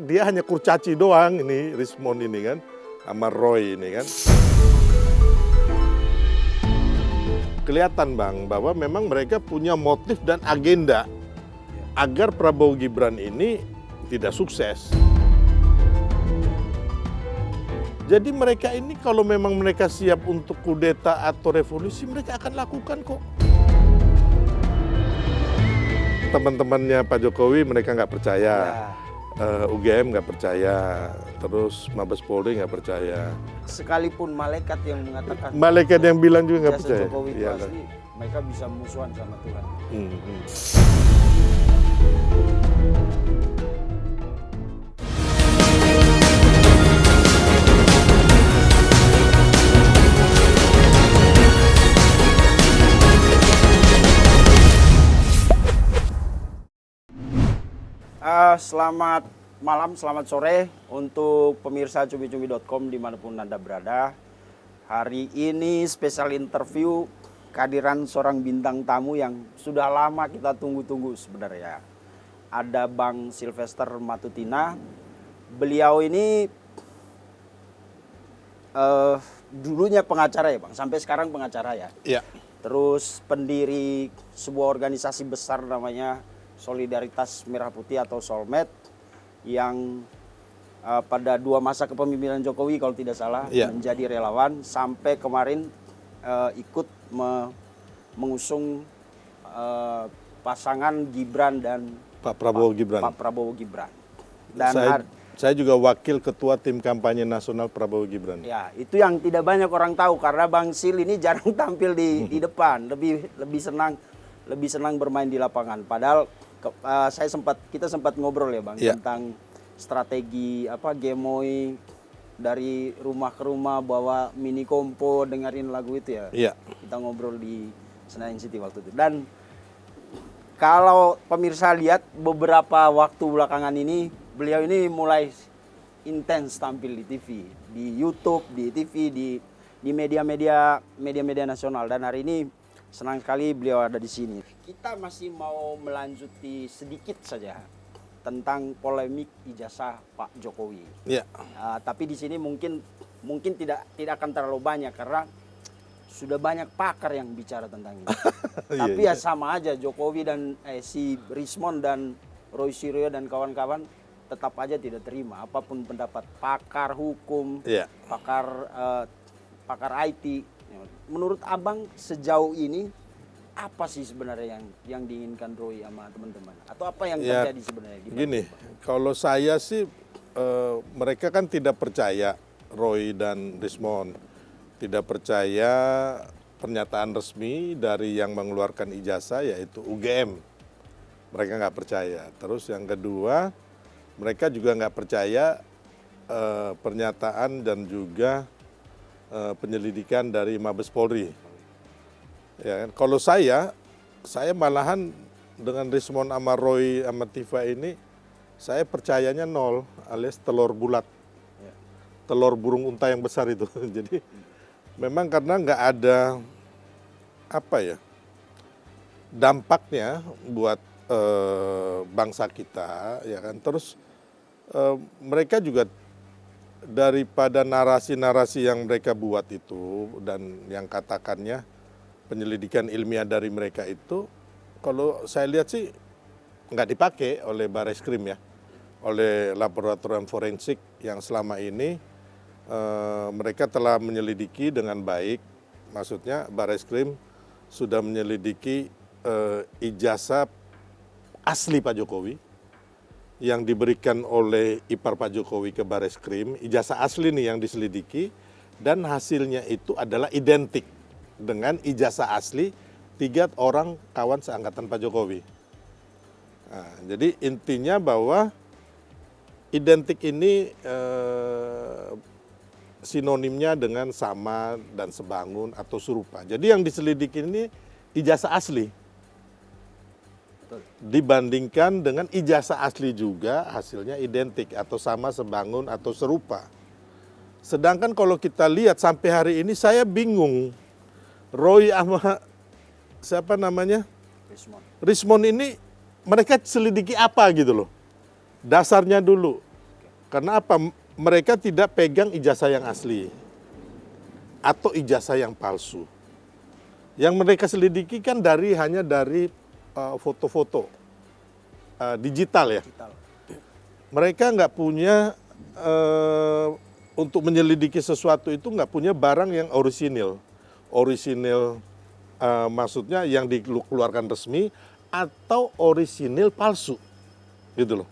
dia hanya kurcaci doang ini Rismond ini kan sama Roy ini kan. Kelihatan Bang bahwa memang mereka punya motif dan agenda agar Prabowo Gibran ini tidak sukses. Jadi mereka ini kalau memang mereka siap untuk kudeta atau revolusi, mereka akan lakukan kok. Teman-temannya Pak Jokowi mereka nggak percaya, UGM nggak percaya, terus Mabes Polri nggak percaya. Sekalipun malaikat yang mengatakan, Malaikat yang bilang juga nggak percaya. Jokowi itu asli, mereka bisa musuhan sama Tuhan. Selamat malam, selamat sore untuk pemirsa cumi-cumi.com dimanapun Anda berada. Hari ini spesial interview kehadiran seorang bintang tamu yang sudah lama kita tunggu-tunggu sebenarnya. Ada Bang Sylvester Matutina. Beliau ini dulunya pengacara ya Bang, sampai sekarang pengacara ya. Iya. Terus pendiri sebuah organisasi besar namanya Solidaritas Merah Putih atau Solmed yang pada 2 masa kepemimpinan Jokowi kalau tidak salah menjadi relawan sampai kemarin ikut mengusung pasangan Gibran dan Pak Prabowo Gibran. Pak Prabowo Gibran. Dan saya juga wakil ketua tim kampanye nasional Prabowo Gibran. Ya, itu yang tidak banyak orang tahu karena Bang Sil ini jarang tampil di depan, lebih senang bermain di lapangan. Padahal kita sempat ngobrol ya Bang tentang strategi gemoy dari rumah ke rumah bawa mini kompo dengerin lagu itu ya. Iya. Kita ngobrol di Senayan City waktu itu. Dan kalau pemirsa lihat beberapa waktu belakangan ini beliau ini mulai intens tampil di TV, di YouTube, di TV, di media-media nasional dan hari ini senang sekali beliau ada di sini. Kita masih mau melanjuti sedikit saja tentang polemik ijazah Pak Jokowi. Iya. Tapi di sini mungkin tidak akan terlalu banyak karena sudah banyak pakar yang bicara tentang ini. Tapi ya sama aja Jokowi dan si Rismond dan Roy Suryo dan kawan-kawan tetap aja tidak terima apapun pendapat pakar hukum, pakar IT. Menurut Abang sejauh ini apa sih sebenarnya yang diinginkan Roy sama teman-teman? Atau apa yang terjadi sebenarnya? Gini, kalau saya sih mereka kan tidak percaya Roy dan Rismond. Tidak percaya pernyataan resmi dari yang mengeluarkan ijazah yaitu UGM. Mereka nggak percaya. Terus yang kedua, mereka juga nggak percaya pernyataan dan juga penyelidikan dari Mabes Polri. Ya kan? Kalau saya malahan dengan Rismond sama Roy sama Tifa ini, saya percayanya 0 alias telur bulat. Telur burung unta yang besar itu. Jadi memang karena nggak ada dampaknya buat bangsa kita, ya kan. Terus mereka juga daripada narasi-narasi yang mereka buat itu dan yang katakannya penyelidikan ilmiah dari mereka itu, kalau saya lihat sih nggak dipakai oleh Barreskrim ya, oleh laboratorium forensik yang selama ini mereka telah menyelidiki dengan baik. Maksudnya Barreskrim sudah menyelidiki ijazah asli Pak Jokowi yang diberikan oleh ipar Pak Jokowi ke Barreskrim, ijazah asli nih yang diselidiki, dan hasilnya itu adalah identik dengan ijazah asli 3 orang kawan seangkatan Pak Jokowi. Nah, jadi intinya bahwa identik ini sinonimnya dengan sama dan sebangun atau serupa. Jadi yang diselidiki ini ijazah asli. Dibandingkan dengan ijazah asli juga hasilnya identik atau sama, sebangun atau serupa. Sedangkan kalau kita lihat sampai hari ini saya bingung. Roy sama siapa namanya? Rismond ini mereka selidiki apa gitu loh. Dasarnya dulu. Karena apa? Mereka tidak pegang ijazah yang asli atau ijazah yang palsu. Yang mereka selidiki kan hanya dari foto-foto digital ya. Digital. Mereka nggak punya untuk menyelidiki sesuatu itu nggak punya barang yang orisinil. Orisinil maksudnya yang dikeluarkan resmi atau orisinil palsu, gitu loh.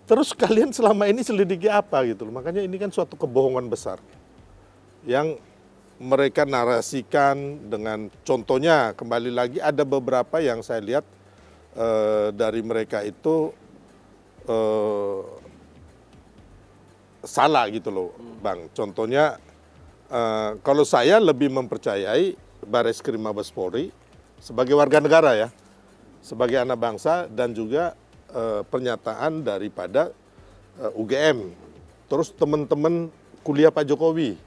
Terus kalian selama ini selidiki apa gitu loh. Makanya ini kan suatu kebohongan besar yang mereka narasikan dengan contohnya, kembali lagi ada beberapa yang saya lihat dari mereka itu salah gitu loh Bang. Contohnya kalau saya lebih mempercayai Bareskrim Mabes Polri sebagai warga negara ya, sebagai anak bangsa, dan juga pernyataan daripada UGM, terus teman-teman kuliah Pak Jokowi,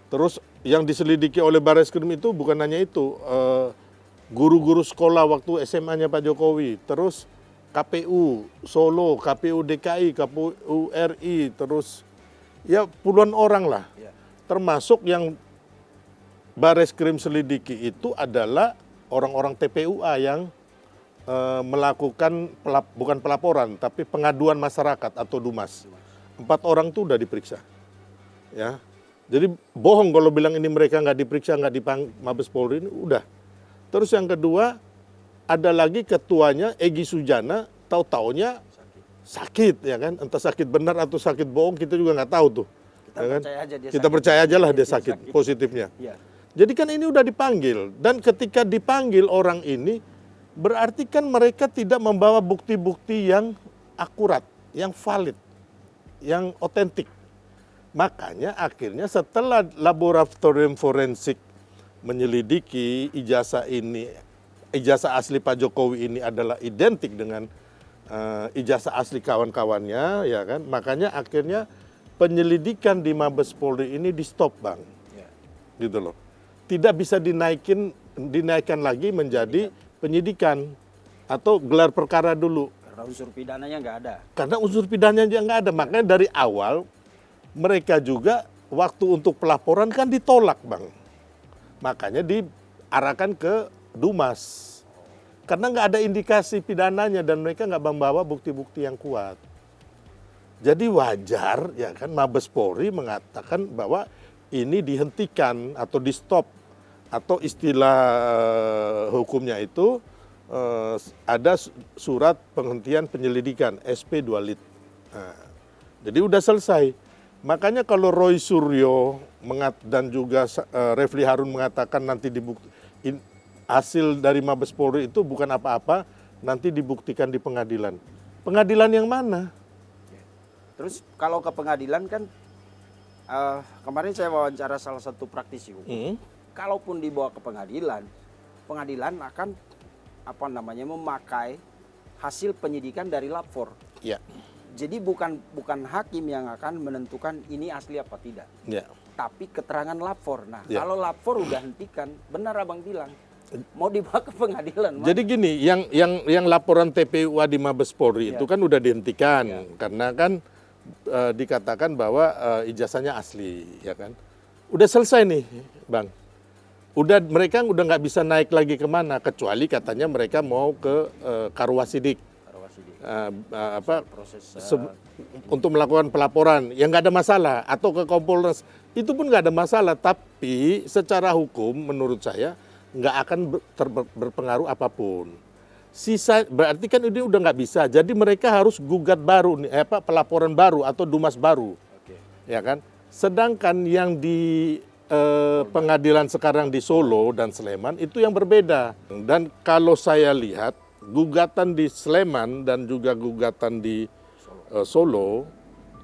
terus yang diselidiki oleh Bareskrim itu bukan hanya itu, guru-guru sekolah waktu SMA-nya Pak Jokowi, terus KPU Solo, KPU DKI, KPU RI, terus ya puluhan orang lah, termasuk yang Bareskrim selidiki itu adalah orang-orang TPUA yang melakukan bukan pelaporan tapi pengaduan masyarakat atau DUMAS. 4 orang itu udah diperiksa, ya. Jadi bohong kalau bilang ini mereka nggak diperiksa, nggak Mabes Polri, ini udah. Terus yang kedua ada lagi ketuanya Egy Sujana, tahu-taunya sakit, ya kan? Entah sakit benar atau sakit bohong kita juga nggak tahu tuh. Kita ya kan? percaya aja dia Kita sakit. percaya aja lah dia sakit positifnya. Iya. Jadi kan ini udah dipanggil, dan ketika dipanggil orang ini berarti kan mereka tidak membawa bukti-bukti yang akurat, yang valid, yang otentik. Makanya akhirnya setelah laboratorium forensik menyelidiki ijazah ini, ijazah asli Pak Jokowi ini adalah identik dengan ijazah asli kawan-kawannya, ya kan? Makanya akhirnya penyelidikan di Mabes Polri ini di stop, Bang. Gitu loh. Tidak bisa dinaikkan lagi menjadi penyidikan atau gelar perkara dulu. Karena unsur pidananya nggak ada. Karena unsur pidananya juga nggak ada. Makanya dari awal mereka juga waktu untuk pelaporan kan ditolak, Bang. Makanya diarahkan ke DUMAS. Karena nggak ada indikasi pidananya dan mereka nggak membawa bukti-bukti yang kuat. Jadi wajar ya kan Mabes Polri mengatakan bahwa ini dihentikan atau di stop, atau istilah hukumnya itu ada surat penghentian penyelidikan SP 2 lit. Nah, jadi udah selesai. Makanya kalau Roy Suryo dan juga Refli Harun mengatakan nanti hasil dari Mabes Polri itu bukan apa-apa, nanti dibuktikan di pengadilan. Pengadilan yang mana? Terus kalau ke pengadilan kan, kemarin saya wawancara salah satu praktisi hukum. Kalaupun dibawa ke pengadilan, pengadilan akan memakai hasil penyidikan dari lapor. Ya. Jadi bukan hakim yang akan menentukan ini asli apa tidak. Ya. Tapi keterangan lapor. Nah, ya. Kalau lapor udah hentikan, benar Abang bilang, mau dibawa ke pengadilan. Jadi gini, yang laporan TPUA di Mabes Polri itu kan udah dihentikan karena kan dikatakan bahwa ijazahnya asli, ya kan. Udah selesai nih, Bang. Mereka udah nggak bisa naik lagi kemana, kecuali katanya mereka mau ke Karwasidik. Untuk melakukan pelaporan, yang nggak ada masalah, atau ke Kompolnas, itu pun nggak ada masalah. Tapi secara hukum menurut saya nggak akan berpengaruh apapun. Berarti kan ini udah nggak bisa, jadi mereka harus gugat baru nih, pelaporan baru atau DUMAS baru, ya kan. Sedangkan yang di pengadilan sekarang di Solo dan Sleman itu yang berbeda. Dan kalau saya lihat gugatan di Sleman dan juga gugatan di Solo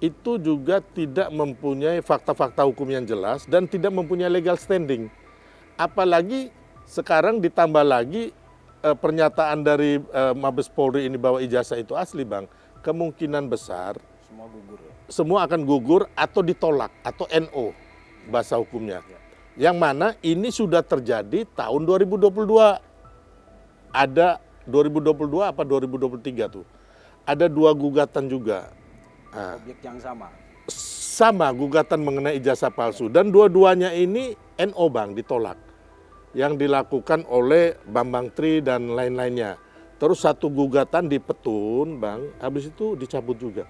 itu juga tidak mempunyai fakta-fakta hukum yang jelas dan tidak mempunyai legal standing. Apalagi sekarang ditambah lagi pernyataan dari Mabes Polri ini bahwa ijazah itu asli, Bang. Kemungkinan besar semua gugur. Semua akan gugur atau ditolak atau NO bahasa hukumnya. Yang mana ini sudah terjadi tahun 2022. Ada 2022 apa 2023 tuh. Ada 2 gugatan juga objek yang sama. Sama gugatan mengenai ijazah palsu dan dua-duanya ini NO Bang ditolak. Yang dilakukan oleh Bambang Tri dan lain-lainnya. Terus satu gugatan di Petun Bang, habis itu dicabut juga.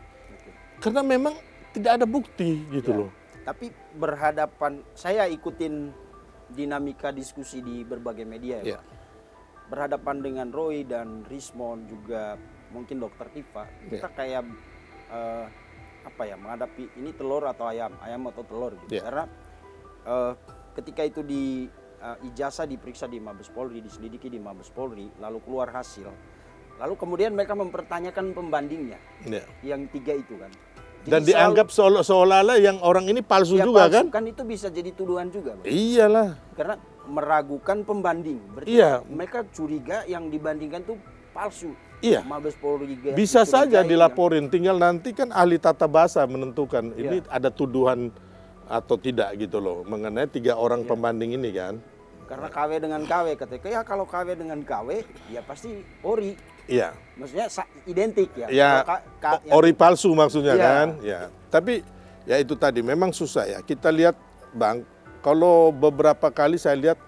Karena memang tidak ada bukti gitu loh. Tapi berhadapan, saya ikutin dinamika diskusi di berbagai media ya, Pak. Berhadapan dengan Roy dan Rismon juga mungkin Dokter Tifa, kita kayak menghadapi ini telur atau ayam atau telur gitu. Karena ketika itu di ijazah diperiksa di Mabes Polri, diselidiki di Mabes Polri, lalu keluar hasil, lalu kemudian mereka mempertanyakan pembandingnya, yang 3 itu kan. Jadi dan dianggap seolah-olah yang orang ini palsu juga palsu, kan? Kan itu bisa jadi tuduhan juga, Bang. Iyalah. Karena meragukan pembanding, berarti mereka curiga yang dibandingkan tuh palsu. Iya. Mabes Polri bisa saja dilaporin, tinggal nanti kan ahli tata bahasa menentukan ini ada tuduhan atau tidak gitu loh mengenai 3 orang pembanding ini kan. Karena KW dengan KW ketika ya kalau KW dengan KW ya pasti ori. Iya. Maksudnya identik ya. Ya ori palsu maksudnya kan. Ya. Tapi ya itu tadi memang susah ya. Kita lihat Bang, kalau beberapa kali saya lihat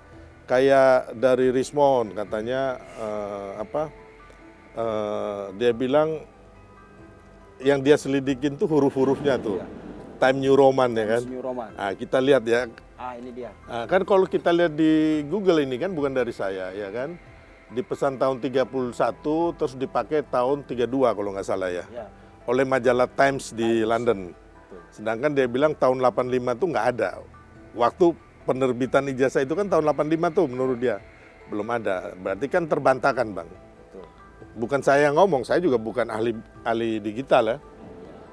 kayak dari Rismon katanya dia bilang yang dia selidikin tuh huruf-hurufnya tuh. Time New Roman ya kan. New Roman. Nah, kita lihat ya. Ini dia. Nah, kan kalau kita lihat di Google ini kan bukan dari saya ya kan. Dipesan tahun 31 terus dipakai tahun 32 kalau nggak salah ya. Oleh majalah Times di London. Sedangkan dia bilang tahun 85 tuh nggak ada. Waktu penerbitan ijazah itu kan tahun 85 tuh menurut dia. Belum ada. Berarti kan terbantahkan Bang. Bukan saya yang ngomong, saya juga bukan ahli digital ya.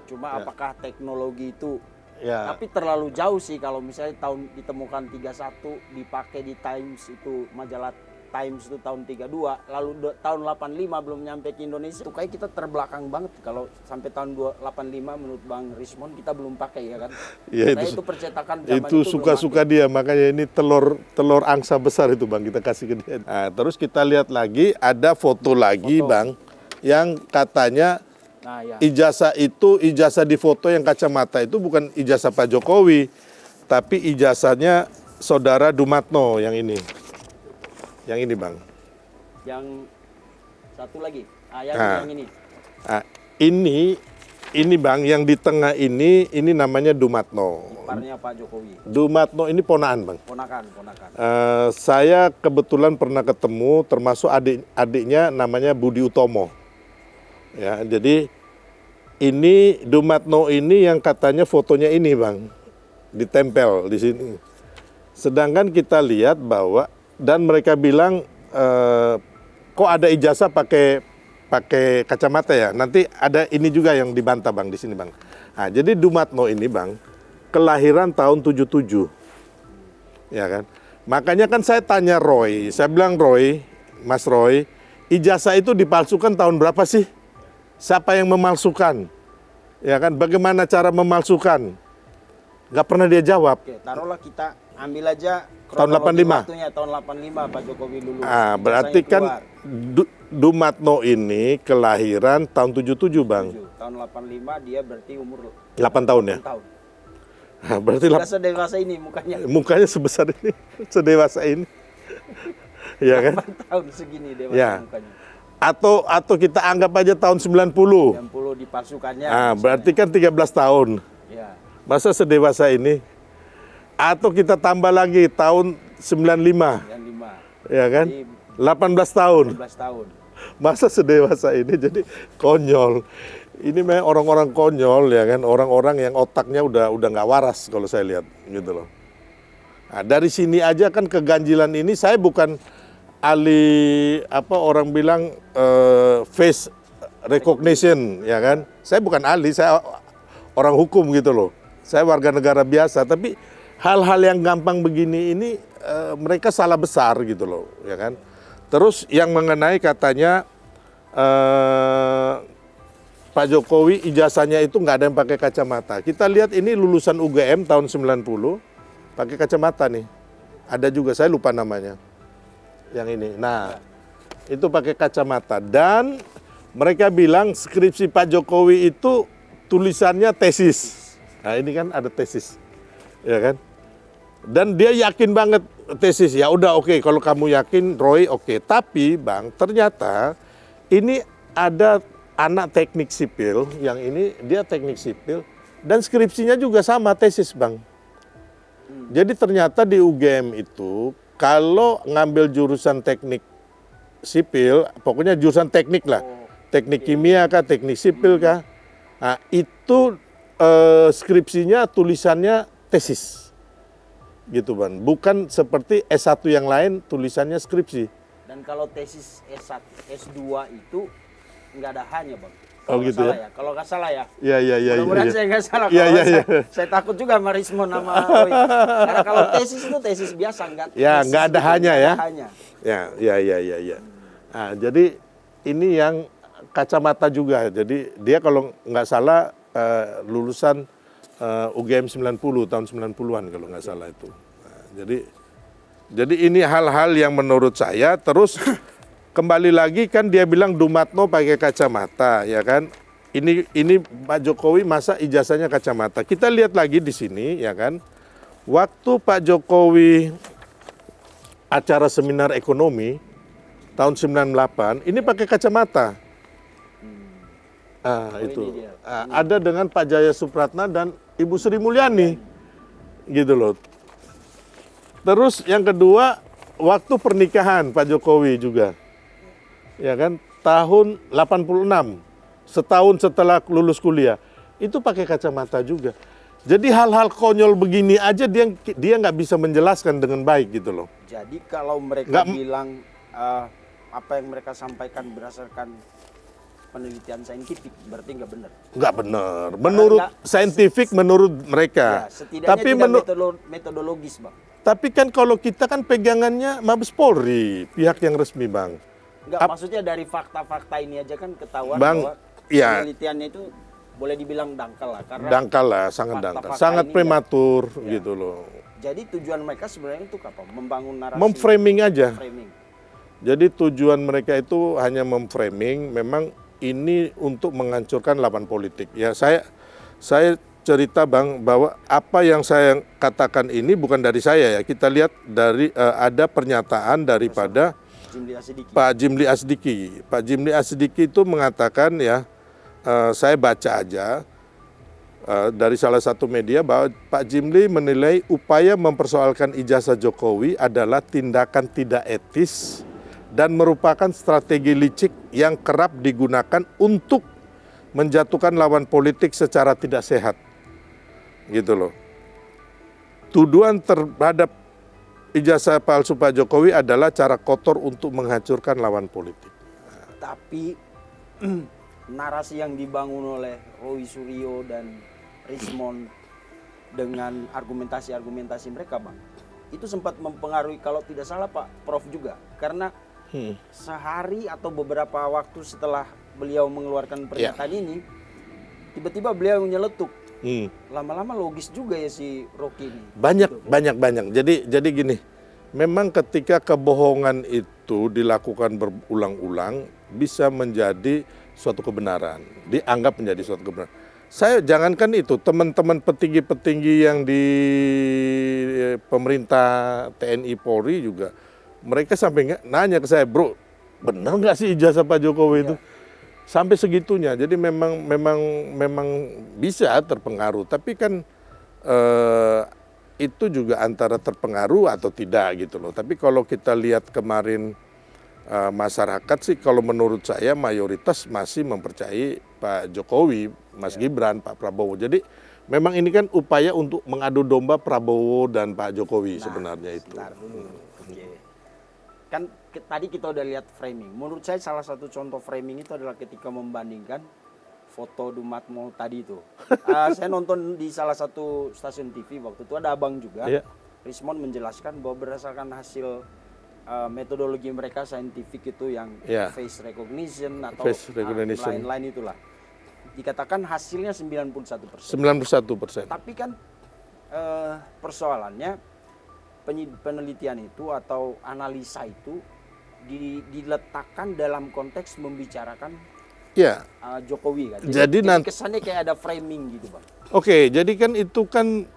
Cuma apakah teknologi itu tapi terlalu jauh sih kalau misalnya tahun ditemukan 31 dipakai di Times itu majalah Times itu tahun 32 lalu tahun 85 belum nyampe ke Indonesia. Itu kayak kita terbelakang banget kalau sampai tahun 85 menurut Bang Rismon kita belum pakai ya kan. Ya, itu percetakan zaman itu suka-suka dia, makanya ini telur angsa besar itu Bang kita kasih ke dia. Nah, terus kita lihat lagi ada foto lagi Bang yang katanya ijazah itu ijazah di foto yang kacamata itu bukan ijazah Pak Jokowi tapi ijazahnya saudara Dumatno yang ini. Yang ini Bang. Yang satu lagi. Yang ini. Ini Bang, yang di tengah ini namanya Dumatno. Iparnya Pak Jokowi. Dumatno ini ponakan Bang. Ponakan. Saya kebetulan pernah ketemu, termasuk adiknya namanya Budi Utomo. Ya, jadi ini Dumatno ini yang katanya fotonya ini Bang, ditempel di sini. Sedangkan kita lihat bahwa dan mereka bilang kok ada ijazah pakai kacamata ya. Nanti ada ini juga yang dibantah Bang di sini Bang. Nah, jadi Dumatno ini Bang kelahiran tahun 77. Ya kan? Makanya kan saya tanya Roy, saya bilang Mas Roy, ijazah itu dipalsukan tahun berapa sih? Siapa yang memalsukan? Ya kan? Bagaimana cara memalsukan? Nggak pernah dia jawab. Oke, taruhlah kita ambil aja tahun 85. Waktunya tahun 85 Pak Jokowi lulus. Berarti kan Dumatno ini kelahiran tahun 77 Bang. Tahun 85 dia berarti umur 8 tahun ya. 8 tahun. Nah, berarti sedewasa ini mukanya. Mukanya sebesar ini, sedewasa ini. Ya kan? 8 tahun segini dewasa mukanya. Atau kita anggap aja tahun 90. 90 dipalsukannya. Berarti kan 13 tahun. Ya. Masa sedewasa ini? Atau kita tambah lagi tahun 95. Ya kan? 18 tahun. 18 tahun. Masa sedewasa ini, jadi konyol. Ini memang orang-orang konyol ya kan, orang-orang yang otaknya udah nggak waras kalau saya lihat gitu loh. Nah, dari sini aja kan keganjilan ini saya bukan ahli orang bilang face recognition ya kan. Saya bukan ahli, saya orang hukum gitu loh. Saya warga negara biasa, tapi hal-hal yang gampang begini ini mereka salah besar gitu loh, ya kan. Terus yang mengenai katanya Pak Jokowi ijazahnya itu nggak ada yang pakai kacamata. Kita lihat ini lulusan UGM tahun 90 pakai kacamata nih. Ada juga, saya lupa namanya. Yang ini. Nah, itu pakai kacamata dan mereka bilang skripsi Pak Jokowi itu tulisannya tesis. Nah ini kan ada tesis, ya kan? Dan dia yakin banget tesis. Ya udah oke, kalau kamu yakin Roy oke. Tapi Bang, ternyata ini ada anak teknik sipil, yang ini dia teknik sipil dan skripsinya juga sama tesis Bang. Jadi ternyata di UGM itu kalau ngambil jurusan teknik sipil, pokoknya jurusan teknik lah, teknik kimia kah, teknik sipil kah, nah itu skripsinya tulisannya tesis, gitu Bang. Bukan seperti S1 yang lain tulisannya skripsi. Dan kalau tesis S1, S2 itu nggak ada hanya Bang. Oh gitu ya? Kalau nggak salah ya. Iya. Mudah-mudahan saya nggak salah. Saya takut juga sama Rismon sama Roy. Karena kalau tesis itu tesis biasa, nggak ada hanya ya. Hanya. Ya. Nah, jadi ini yang kacamata juga. Jadi dia kalau nggak salah lulusan UGM 90 tahun 90-an kalau nggak salah itu. Nah, jadi ini hal-hal yang menurut saya terus kembali lagi kan dia bilang Dumatno pakai kacamata, ya kan? Ini Pak Jokowi masa ijazahnya kacamata. Kita lihat lagi di sini, ya kan? Waktu Pak Jokowi acara seminar ekonomi tahun 98, ini pakai kacamata. Itu. Ada dengan Pak Jaya Supratna dan Ibu Sri Mulyani. Gitu loh. Terus yang kedua, waktu pernikahan Pak Jokowi juga. Ya kan, tahun 86, setahun setelah lulus kuliah, itu pakai kacamata juga. Jadi hal-hal konyol begini aja dia nggak bisa menjelaskan dengan baik gitu loh. Jadi kalau mereka bilang apa yang mereka sampaikan berdasarkan penelitian saintifik, berarti nggak benar. Nggak benar. Menurut saintifik, menurut mereka. Ya, setidaknya tapi tidak metodologis Bang. Tapi kan kalau kita kan pegangannya Mabes Polri, pihak yang resmi Bang. Enggak, maksudnya dari fakta-fakta ini aja kan ketahuan Bang, bahwa ya, penelitiannya itu boleh dibilang dangkal lah. Karena dangkal lah, sangat dangkal. Sangat prematur gitu loh. Jadi tujuan mereka sebenarnya itu apa? Membangun narasi. Memframing aja. Framing. Jadi tujuan mereka itu hanya memframing, memang ini untuk menghancurkan lawan politik. Ya saya cerita Bang bahwa apa yang saya katakan ini bukan dari saya ya. Kita lihat dari ada pernyataan daripada Pak Jimli Asdiki. Pak Jimli Asdiki itu mengatakan ya, saya baca aja dari salah satu media bahwa Pak Jimli menilai upaya mempersoalkan ijazah Jokowi adalah tindakan tidak etis dan merupakan strategi licik yang kerap digunakan untuk menjatuhkan lawan politik secara tidak sehat. Gitu loh. Tuduhan terhadap ijazah palsu Pak Jokowi adalah cara kotor untuk menghancurkan lawan politik. Tapi narasi yang dibangun oleh Roy Suryo dan Rismon dengan argumentasi-argumentasi mereka Bang, itu sempat mempengaruhi kalau tidak salah Pak Prof juga. Karena sehari atau beberapa waktu setelah beliau mengeluarkan pernyataan ini, tiba-tiba beliau nyeletuk. Lama-lama logis juga ya si Rocky ini. Banyak. Jadi gini, memang ketika kebohongan itu dilakukan berulang-ulang bisa menjadi suatu kebenaran, dianggap menjadi suatu kebenaran. Saya jangankan itu, teman-teman petinggi-petinggi yang di pemerintah TNI Polri juga, mereka sampai nanya ke saya, bro, benar nggak sih ijazah Pak Jokowi itu? Sampai segitunya. Jadi memang bisa terpengaruh. Tapi kan itu juga antara terpengaruh atau tidak gitu loh. Tapi kalau kita lihat kemarin masyarakat sih, kalau menurut saya mayoritas masih mempercayai Pak Jokowi, Mas Gibran, Pak Prabowo. Jadi memang ini kan upaya untuk mengadu domba Prabowo dan Pak Jokowi sebenarnya itu. Kan tadi kita udah lihat framing. Menurut saya salah satu contoh framing itu adalah ketika membandingkan foto Dumatmo tadi itu. Saya nonton di salah satu stasiun TV waktu itu, ada abang juga. Rismon menjelaskan bahwa berdasarkan hasil metodologi mereka saintifik itu yang face recognition atau lain-lain itulah. Dikatakan hasilnya 91%. 91%. Tapi kan persoalannya penelitian itu atau analisa itu diletakkan dalam konteks membicarakan Ya. Jokowi kan. Jadi nanti kesannya kayak ada framing gitu Bang. Oke, jadi kan itu kan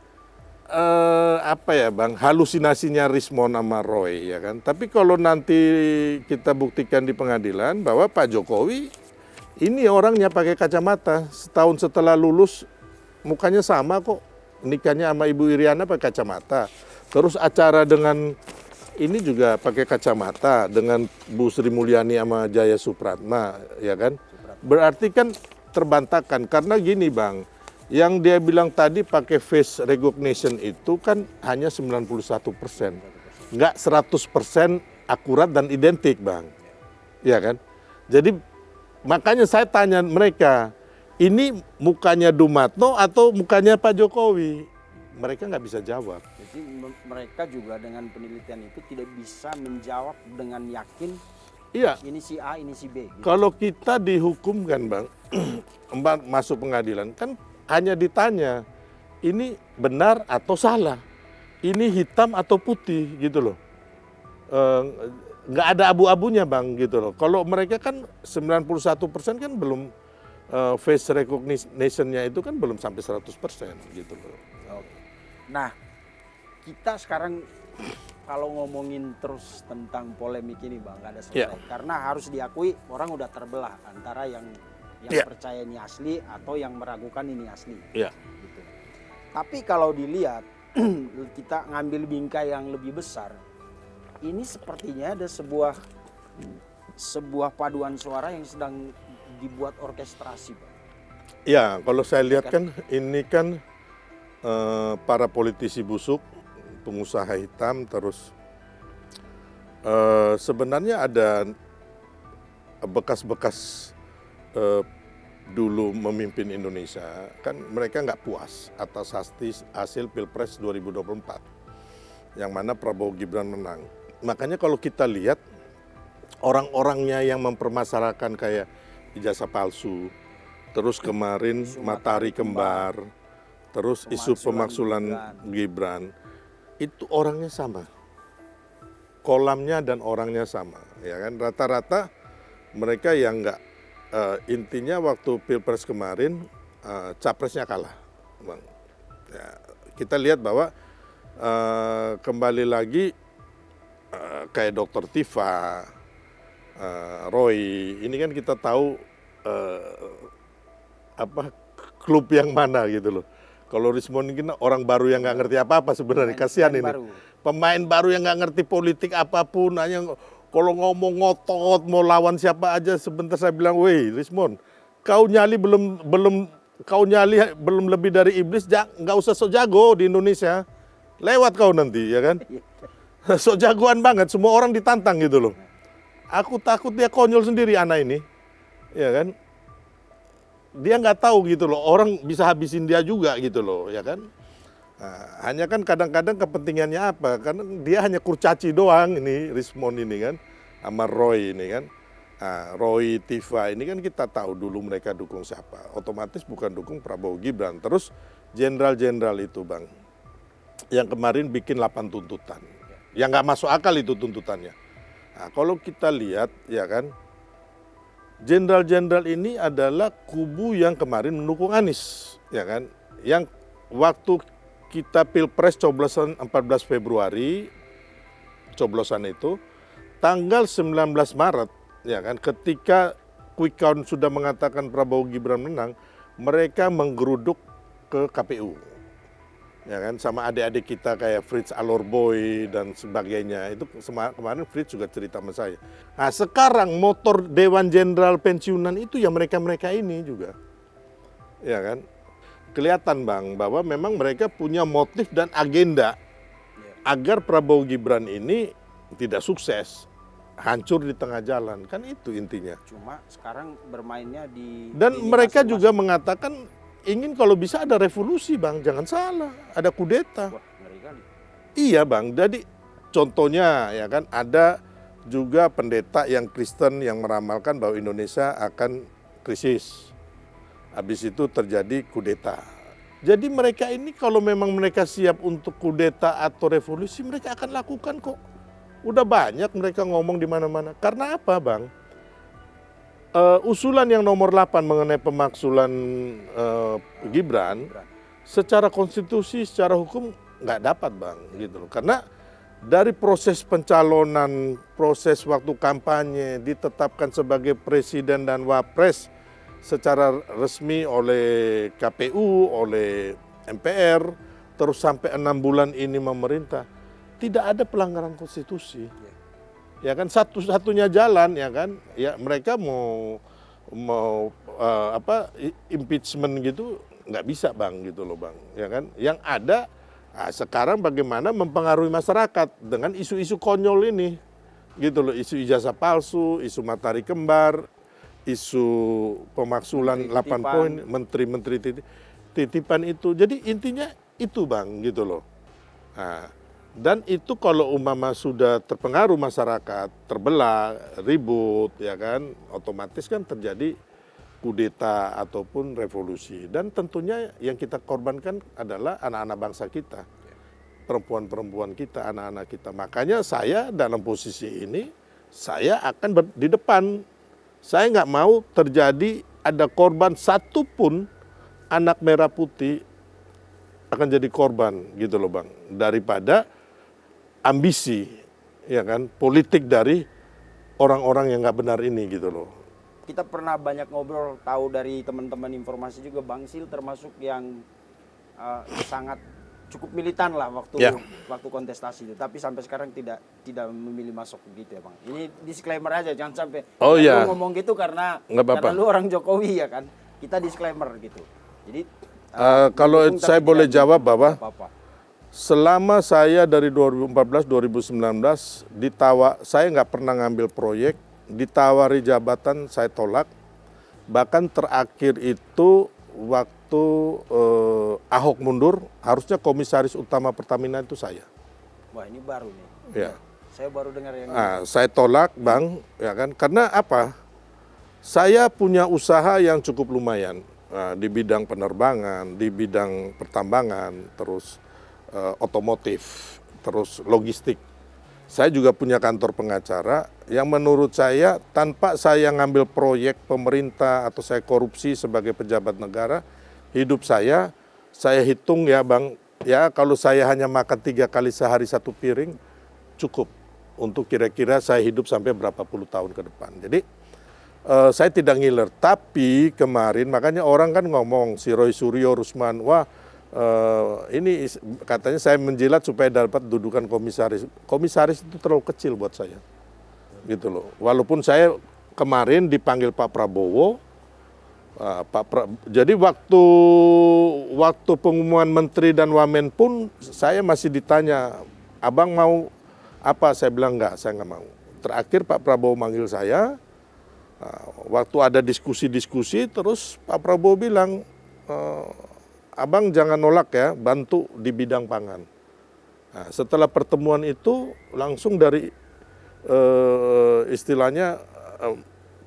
apa ya Bang, halusinasinya Rismon sama Roy ya kan. Tapi kalau nanti kita buktikan di pengadilan bahwa Pak Jokowi ini orangnya pakai kacamata, setahun setelah lulus mukanya sama kok, nikahnya sama Ibu Iriana pakai kacamata. Terus acara dengan ini juga pakai kacamata dengan Bu Sri Mulyani sama Jaya Supratma ya kan. Berarti kan terbantahkan karena gini Bang, yang dia bilang tadi pakai face recognition itu kan hanya 91%, nggak 100% akurat dan identik Bang, ya kan? Jadi makanya saya tanya mereka, ini mukanya Dumatno atau mukanya Pak Jokowi? Mereka nggak bisa jawab. Jadi mereka juga dengan penelitian itu tidak bisa menjawab dengan yakin. Iya. Ini si A, ini si B. Gitu. Kalau kita dihukumkan Bang, masuk pengadilan kan hanya ditanya, ini benar atau salah, ini hitam atau putih gitu loh. Nggak ada abu-abunya Bang gitu loh. Kalau mereka kan 91% kan belum face recognition-nya itu kan belum sampai 100% gitu loh. Nah, kita sekarang kalau ngomongin terus tentang polemik ini Bang, nggak ada selesai. Karena harus diakui orang udah terbelah antara yang percaya ini asli atau yang meragukan ini asli. Gitu. Tapi kalau dilihat, kita ngambil bingkai yang lebih besar, ini sepertinya ada sebuah paduan suara yang sedang dibuat orkestrasi Bang. Ya, kalau saya lihat kan ini kan para politisi busuk, pengusaha hitam, terus sebenarnya ada bekas-bekas dulu memimpin Indonesia, kan mereka nggak puas atas hasil Pilpres 2024, yang mana Prabowo Gibran menang. Makanya kalau kita lihat orang-orangnya yang mempermasalahkan kayak ijazah palsu, terus kemarin matahari kembar, terus isu pemaksulan Gibran, itu orangnya sama, kolamnya dan orangnya sama, ya kan. Rata-rata mereka yang nggak intinya waktu Pilpres kemarin capresnya kalah, Bang. Ya, kita lihat bahwa kembali lagi kayak Dr. Tifa, Roy, ini kan kita tahu klub yang mana gitu loh. Kalau Rismon ini orang baru yang nggak ngerti apa-apa sebenarnya, kasihan ini. Pemain baru yang nggak ngerti politik apapun, hanya kalau ngomong ngotot mau lawan siapa aja, sebentar saya bilang, weh Rismon, kau nyali belum lebih dari iblis, nggak usah sok jago di Indonesia, lewat kau nanti, ya kan? Sok jagoan banget, semua orang ditantang gitu loh. Aku takut dia konyol sendiri anak ini, ya kan? Dia nggak tahu gitu loh, orang bisa habisin dia juga gitu loh, ya kan? Nah, hanya kan kadang-kadang kepentingannya apa? Karena dia hanya kurcaci doang ini, Rismon ini kan, sama Roy ini kan. Nah, Roy, Tifa ini kan kita tahu dulu mereka dukung siapa. Otomatis bukan dukung Prabowo Gibran. Terus jenderal-jenderal itu Bang, yang kemarin bikin 8 tuntutan. Yang nggak masuk akal itu tuntutannya. Nah, kalau kita lihat ya kan, jenderal-jenderal ini adalah kubu yang kemarin mendukung Anies, ya kan? Yang waktu kita Pilpres coblosan 14 Februari, coblosan itu, tanggal 19 Maret, ya kan? Ketika quick count sudah mengatakan Prabowo Gibran menang, mereka menggeruduk ke KPU. Ya kan, sama adik-adik kita kayak Fritz Alorboy dan sebagainya. Itu kemarin Fritz juga cerita sama saya. Nah, sekarang motor Dewan Jenderal Pensiunan itu ya mereka-mereka ini juga. Ya kan? Kelihatan Bang bahwa memang mereka punya motif dan agenda agar Prabowo Gibran ini tidak sukses, hancur di tengah jalan. Kan itu intinya. Cuma sekarang bermainnya di dan mereka juga mengatakan ingin kalau bisa ada revolusi Bang, jangan salah, ada kudeta. Wah, ngeri kali. Iya Bang, jadi contohnya ya kan ada juga pendeta yang Kristen yang meramalkan bahwa Indonesia akan krisis. Habis itu terjadi kudeta. Jadi mereka ini kalau memang mereka siap untuk kudeta atau revolusi, mereka akan lakukan kok. Udah banyak mereka ngomong di mana-mana. Karena apa Bang? usulan yang nomor 8 mengenai pemaksulan Gibran, secara konstitusi, secara hukum nggak dapat Bang, gitu loh. Karena dari proses pencalonan, proses waktu kampanye, ditetapkan sebagai presiden dan wapres secara resmi oleh KPU, oleh MPR, terus sampai 6 bulan ini memerintah, tidak ada pelanggaran konstitusi. Ya kan, satu-satunya jalan ya kan, ya mereka mau impeachment gitu nggak bisa Bang, gitu loh Bang, ya kan. Yang ada sekarang bagaimana mempengaruhi masyarakat dengan isu-isu konyol ini, gitu loh, isu ijazah palsu, isu matahari kembar, isu pemaksulan 8 poin, menteri-menteri titipan itu. Jadi intinya itu Bang, gitu loh. Nah, dan itu kalau umpama sudah terpengaruh masyarakat, terbelah, ribut, ya kan, otomatis kan terjadi kudeta ataupun revolusi. Dan tentunya yang kita korbankan adalah anak-anak bangsa kita, perempuan-perempuan kita, anak-anak kita. Makanya saya dalam posisi ini, saya akan di depan. Saya nggak mau terjadi ada korban satupun anak merah putih akan jadi korban, gitu loh Bang, daripada ambisi, ya kan, politik dari orang-orang yang nggak benar ini, gitu loh. Kita pernah banyak ngobrol, tahu dari teman-teman informasi juga Bang Sil termasuk yang sangat cukup militan lah waktu kontestasi itu, tapi sampai sekarang tidak memilih masuk gitu ya Bang. Ini disclaimer aja, jangan sampai lu ngomong gitu karena lu orang Jokowi ya kan. Kita disclaimer gitu. Jadi kalau saya boleh jawab bahwa selama saya dari 2014-2019 saya nggak pernah ngambil proyek, ditawari jabatan saya tolak. Bahkan terakhir itu waktu Ahok mundur, harusnya komisaris utama Pertamina itu saya. Wah, ini baru nih. Ya. Saya baru dengar yang saya tolak Bang, ya kan? Karena apa? Saya punya usaha yang cukup lumayan di bidang penerbangan, di bidang pertambangan, terus otomotif, terus logistik. Saya juga punya kantor pengacara yang menurut saya tanpa saya ngambil proyek pemerintah atau saya korupsi sebagai pejabat negara, hidup saya hitung ya Bang, ya kalau saya hanya makan 3 kali sehari 1 piring, cukup untuk kira-kira saya hidup sampai berapa puluh tahun ke depan. Jadi saya tidak ngiler, tapi kemarin makanya orang kan ngomong si Roy Suryo Rusman, wah ini katanya saya menjilat supaya dapat dudukan komisaris. Komisaris itu terlalu kecil buat saya, gitu loh. Walaupun saya kemarin dipanggil Pak Prabowo, jadi waktu pengumuman menteri dan wamen pun saya masih ditanya, abang mau apa? Saya bilang enggak, saya nggak mau. Terakhir Pak Prabowo manggil saya, waktu ada diskusi-diskusi, terus Pak Prabowo bilang, abang jangan nolak ya, bantu di bidang pangan. Nah, setelah pertemuan itu langsung dari istilahnya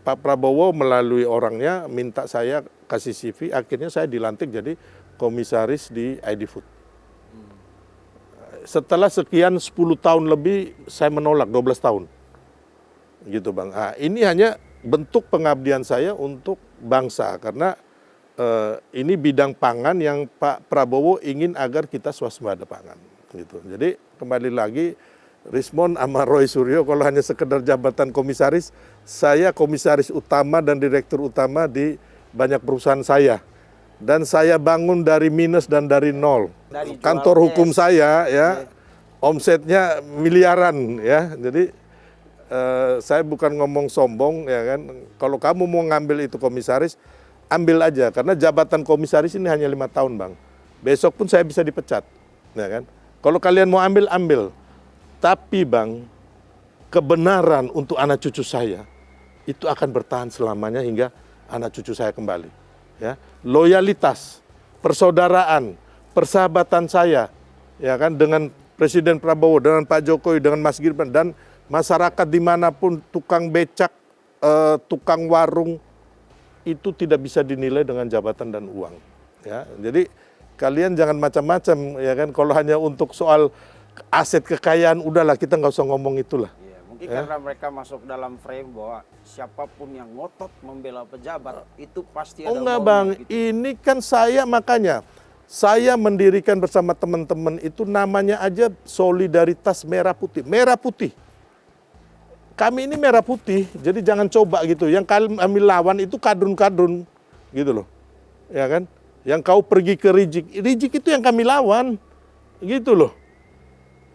Pak Prabowo melalui orangnya minta saya kasih CV, akhirnya saya dilantik jadi komisaris di ID Food. Setelah sekian 10 tahun lebih saya menolak, 12 tahun. Gitu Bang. Nah, ini hanya bentuk pengabdian saya untuk bangsa karena ini bidang pangan yang Pak Prabowo ingin agar kita swasembada pangan, gitu. Jadi kembali lagi, Rismon sama Roy Suryo kalau hanya sekedar jabatan komisaris, saya komisaris utama dan direktur utama di banyak perusahaan saya. Dan saya bangun dari minus dan dari nol. Dari kantor hukum saya ya, omsetnya miliaran ya. Jadi saya bukan ngomong sombong ya kan. Kalau kamu mau ngambil itu komisaris, ambil aja, karena jabatan komisaris ini hanya 5 tahun Bang. Besok pun saya bisa dipecat, ya kan? Kalau kalian mau ambil, ambil. Tapi Bang, kebenaran untuk anak cucu saya itu akan bertahan selamanya hingga anak cucu saya kembali. Ya, loyalitas, persaudaraan, persahabatan saya, ya kan, dengan Presiden Prabowo, dengan Pak Jokowi, dengan Mas Gibran dan masyarakat dimanapun, tukang becak, tukang warung, itu tidak bisa dinilai dengan jabatan dan uang. Ya, jadi kalian jangan macam-macam ya kan. Kalau hanya untuk soal aset kekayaan, udahlah kita nggak usah ngomong itulah. Ya, Jadi karena mereka masuk dalam frame bahwa siapapun yang ngotot membela pejabat itu pasti ada enggak maunya Bang, gitu. ini kan makanya saya mendirikan bersama teman-teman itu namanya aja Solidaritas Merah Putih. Merah Putih. Kami ini merah putih, jadi jangan coba gitu. Yang kami lawan itu kadrun-kadrun gitu loh. Ya kan? Yang kau pergi ke Rijik itu yang kami lawan. Gitu loh.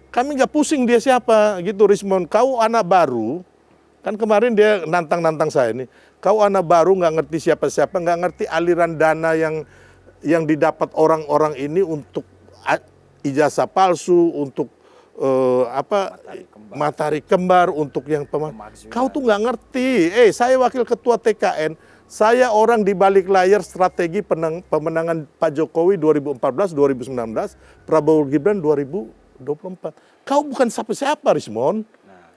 Kami nggak pusing dia siapa gitu, Rismon. Kau anak baru, kan kemarin dia nantang-nantang saya nih. Kau anak baru nggak ngerti siapa-siapa, nggak ngerti aliran dana yang didapat orang-orang ini untuk ijazah palsu, untuk matahari kembar, untuk yang kau tuh nggak ngerti. Saya wakil ketua TKN, saya orang di balik layar strategi pemenangan Pak Jokowi 2014, 2019, Prabowo Gibran 2024. Kau bukan siapa-siapa, Rismon.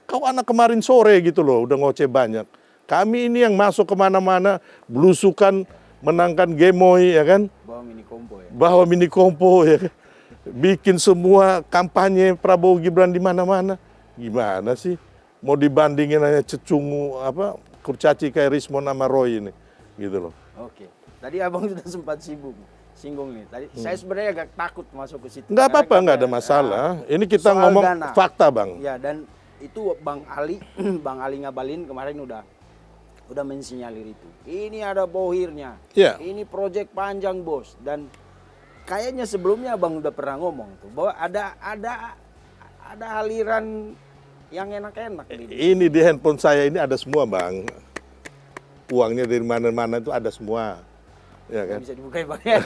Kau anak kemarin sore gitu loh, udah ngoceh banyak. Kami ini yang masuk kemana-mana, belusukan, menangkan Gemoy, ya kan? Bawa mini kompo ya. Bawa mini kompo, ya kan? Bikin semua kampanye Prabowo Gibran di mana-mana. Gimana sih? Mau dibandingin hanya cecungu kurcaci kayak Rismon sama Roy ini, gitu loh. Oke. Tadi abang sudah sempat singgung nih. Tadi saya sebenarnya agak takut masuk ke situ. Nggak apa-apa, nggak ada masalah. Ini kita soal ngomong dana. fakta, Bang. Ya, dan itu Bang Ali, Bang Ali Ngabalin kemarin udah mensinyalir itu. Ini ada bohirnya. Ya. Ini proyek panjang, Bos. Dan kayaknya sebelumnya Bang udah pernah ngomong tuh bahwa ada aliran yang enak-enak. Ini di handphone saya ini ada semua, Bang. Uangnya dari mana-mana itu ada semua. Ya kan? Bisa dibuka ya, Bang ya.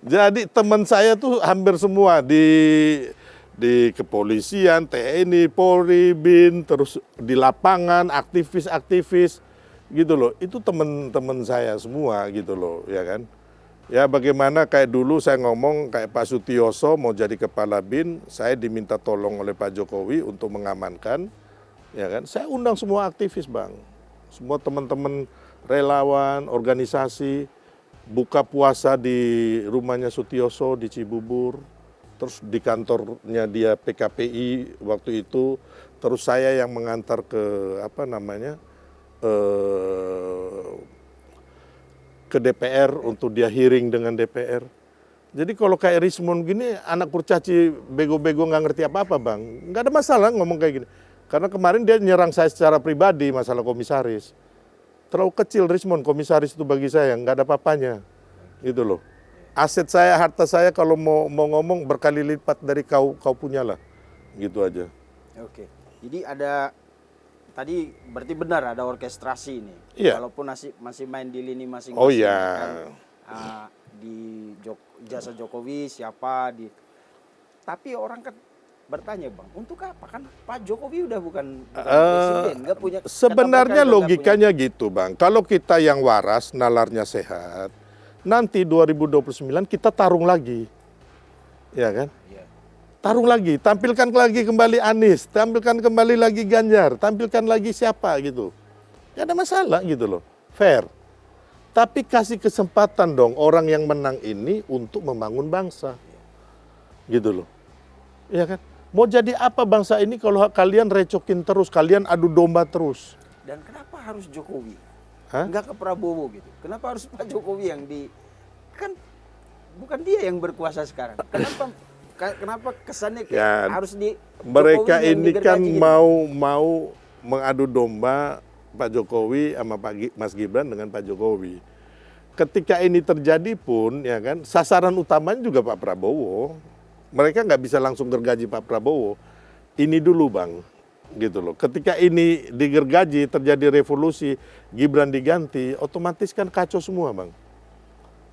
Jadi teman saya tuh hampir semua di kepolisian, TNI, Polri, BIN, terus di lapangan, aktivis-aktivis gitu loh. Itu teman-teman saya semua gitu loh, ya kan. Ya bagaimana kayak dulu saya ngomong kayak Pak Sutioso mau jadi kepala BIN, saya diminta tolong oleh Pak Jokowi untuk mengamankan, ya kan. Saya undang semua aktivis, Bang. Semua teman-teman relawan, organisasi, buka puasa di rumahnya Sutioso di Cibubur, terus di kantornya dia PKPI waktu itu, terus saya yang mengantar ke ke DPR untuk dia hearing dengan DPR. Jadi kalau kayak Rismon gini, anak kurcaci bego-bego nggak ngerti apa-apa, Bang. Nggak ada masalah ngomong kayak gini. Karena kemarin dia nyerang saya secara pribadi masalah komisaris. Terlalu kecil Rismon, komisaris itu bagi saya, nggak ada apa-apanya. Gitu loh. Aset saya, harta saya kalau mau ngomong berkali lipat dari kau punya lah. Gitu aja. Oke. Jadi tadi berarti benar ada orkestrasi ini. Iya. Walaupun masih main di lini masing-masing. Oh iya. Kan, di jasa Jokowi siapa tapi orang kan bertanya, Bang, untuk apa? Kan Pak Jokowi udah bukan presiden, nggak punya. Sebenarnya logikanya gitu, Bang. Kalau kita yang waras, nalarnya sehat, nanti 2029 kita tarung lagi. Ya kan? Iya. Tarung lagi, tampilkan lagi kembali Anies, tampilkan kembali lagi Ganjar, tampilkan lagi siapa gitu. Gak ada masalah gitu loh, fair. Tapi kasih kesempatan dong orang yang menang ini untuk membangun bangsa. Gitu loh. Iya kan? Mau jadi apa bangsa ini kalau kalian recokin terus, kalian adu domba terus. Dan kenapa harus Jokowi? Hah? Nggak ke Prabowo gitu. Kenapa harus Pak Jokowi yang kan bukan dia yang berkuasa sekarang. Kenapa kesannya Ya, harus di mereka Jokowi yang ini kan digergaji gitu? mau mengadu domba Pak Jokowi sama Mas Gibran dengan Pak Jokowi. Ketika ini terjadi pun, ya kan, sasaran utamanya juga Pak Prabowo. Mereka nggak bisa langsung gergaji Pak Prabowo. Ini dulu, Bang, gitu loh. Ketika ini digergaji, terjadi revolusi, Gibran diganti, otomatis kan kacau semua, Bang.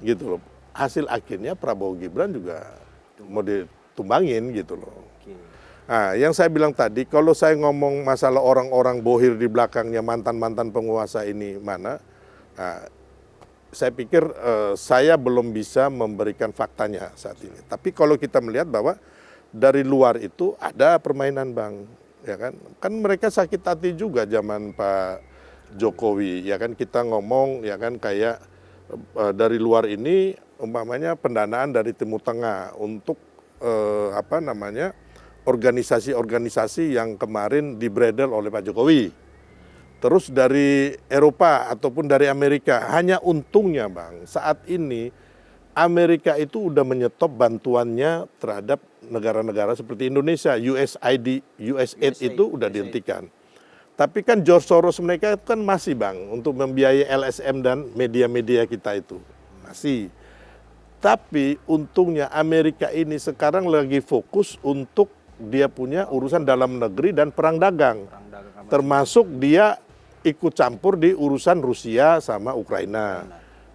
Gitu loh. Hasil akhirnya Prabowo Gibran juga mau ditumbangin gitu loh. Oke. Nah, yang saya bilang tadi, kalau saya ngomong masalah orang-orang bohir di belakangnya mantan-mantan penguasa ini mana, nah, saya pikir saya belum bisa memberikan faktanya saat ini. Tapi kalau kita melihat bahwa dari luar itu ada permainan, Bang, ya kan? Kan mereka sakit hati juga zaman Pak Jokowi, ya kan? Kita ngomong, ya kan, kayak dari luar ini umpamanya pendanaan dari Timur Tengah untuk organisasi-organisasi yang kemarin dibredel oleh Pak Jokowi. Terus dari Eropa ataupun dari Amerika. Hanya untungnya Bang, saat ini Amerika itu udah menyetop bantuannya terhadap negara-negara seperti Indonesia. USAID itu udah dihentikan. Tapi kan George Soros mereka itu kan masih Bang untuk membiayai LSM dan media-media kita itu. Masih. Tapi untungnya Amerika ini sekarang lagi fokus untuk dia punya urusan dalam negeri dan perang dagang. Termasuk dia ikut campur di urusan Rusia sama Ukraina,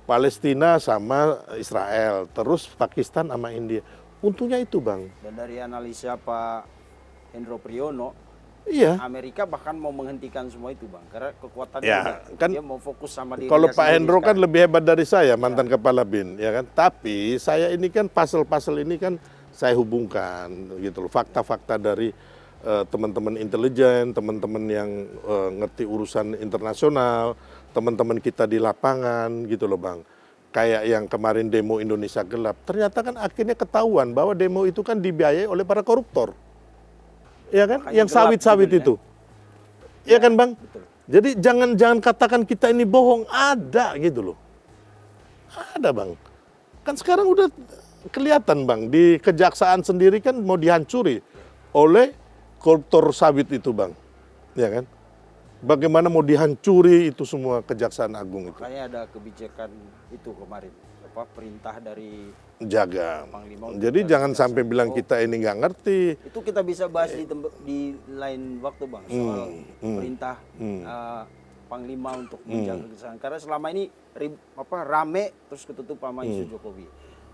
Palestina sama Israel, terus Pakistan sama India. Untungnya itu Bang. Dan dari analisa Pak Hendro Priyono, Iya. Amerika bahkan mau menghentikan semua itu Bang, karena kekuatannya Ya, kan dia mau fokus sama dirinya kalau Pak sendiri Hendro kan sekarang. lebih hebat dari saya, mantan kepala BIN, ya kan. Tapi saya ini kan pasal-pasal ini kan saya hubungkan gitu loh, fakta-fakta dari teman-teman intelijen, teman-teman yang ngerti urusan internasional, teman-teman kita di lapangan gitu loh Bang. Kayak yang kemarin demo Indonesia Gelap, ternyata kan akhirnya ketahuan bahwa demo itu kan dibiayai oleh para koruptor. Ya kan? Makanya Yang gelap sawit-sawit judulnya. itu. Iya kan Bang? Betul. Jadi jangan katakan kita ini bohong, ada gitu loh. Ada Bang. Kan sekarang udah kelihatan Bang, di kejaksaan sendiri kan mau dihancuri oleh koruptor sawit itu Bang. Ya kan? Bagaimana mau dihancuri itu semua Kejaksaan Agung itu. Makanya ada kebijakan itu kemarin, perintah dari Jaga. Panglima. Jadi jangan sampai bilang kita ini nggak ngerti. Itu kita bisa bahas di lain waktu Bang, soal perintah Panglima untuk menjaga kejaksaan. Karena selama ini rame terus ketutup sama isu Jokowi.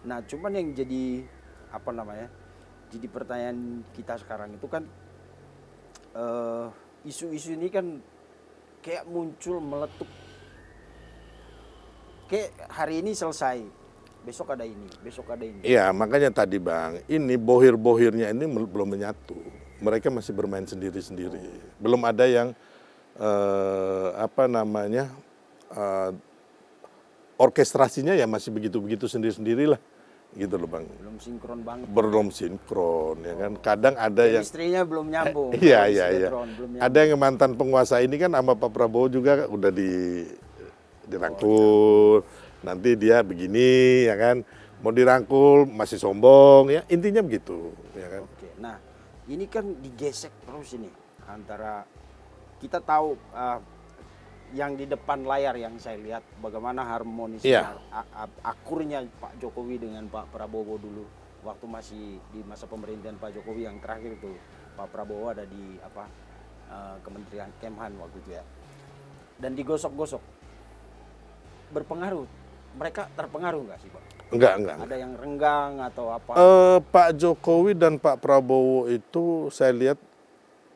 Nah, cuman yang jadi jadi pertanyaan kita sekarang itu kan isu-isu ini kan kayak muncul meletup. Kayak hari ini selesai, besok ada ini, besok ada ini. Iya, makanya tadi Bang, ini bohir-bohirnya ini belum menyatu. Mereka masih bermain sendiri-sendiri. Belum ada yang orkestrasinya ya masih begitu-begitu sendiri-sendirilah. Gitu loh Bang. Belum sinkron banget. Belum sinkron ya kan. Kadang ada yang istrinya belum nyambung. Iya. Belum nyambung. Ada yang mantan penguasa ini kan sama Pak Prabowo juga udah dirangkul. Nanti dia begini ya kan. Mau dirangkul masih sombong ya. Intinya begitu ya kan. Oke. Nah, ini kan digesek terus ini antara kita tahu yang di depan layar yang saya lihat bagaimana harmonis akurnya Pak Jokowi dengan Pak Prabowo dulu waktu masih di masa pemerintahan Pak Jokowi yang terakhir itu Pak Prabowo ada di Kementerian Kemhan waktu itu ya, dan digosok-gosok berpengaruh, mereka terpengaruh nggak sih Pak? Enggak. Ada yang renggang atau apa? Pak Jokowi dan Pak Prabowo itu saya lihat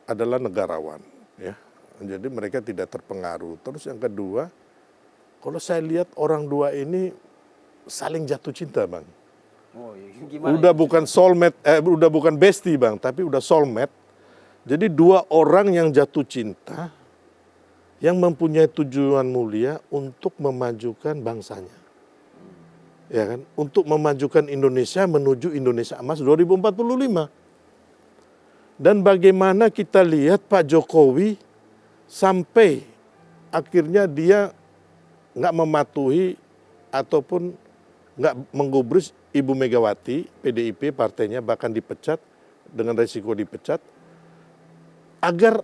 adalah negarawan ya. Jadi mereka tidak terpengaruh. Terus yang kedua, kalau saya lihat orang dua ini saling jatuh cinta Bang. Oh, gimana? Udah bukan soulmate, udah bukan bestie Bang, tapi udah soulmate. Jadi dua orang yang jatuh cinta, yang mempunyai tujuan mulia untuk memajukan bangsanya. Ya kan? Untuk memajukan Indonesia menuju Indonesia Emas 2045. Dan bagaimana kita lihat Pak Jokowi sampai akhirnya dia nggak mematuhi ataupun nggak menggubris Ibu Megawati, PDIP partainya bahkan dipecat dengan resiko dipecat agar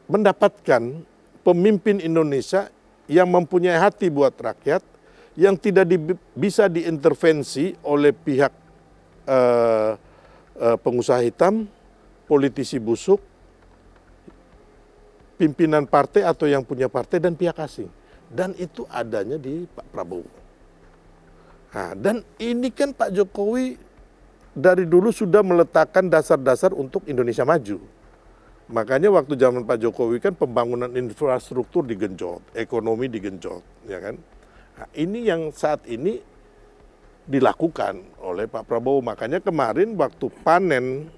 mendapatkan pemimpin Indonesia yang mempunyai hati buat rakyat, yang tidak bisa diintervensi oleh pihak pengusaha hitam, politisi busuk, pimpinan partai atau yang punya partai dan pihak asing. Dan itu adanya di Pak Prabowo. Nah, dan ini kan Pak Jokowi dari dulu sudah meletakkan dasar-dasar untuk Indonesia maju. Makanya waktu zaman Pak Jokowi kan pembangunan infrastruktur digenjot, ekonomi digenjot, ya kan? Nah, ini yang saat ini dilakukan oleh Pak Prabowo. Makanya kemarin waktu panen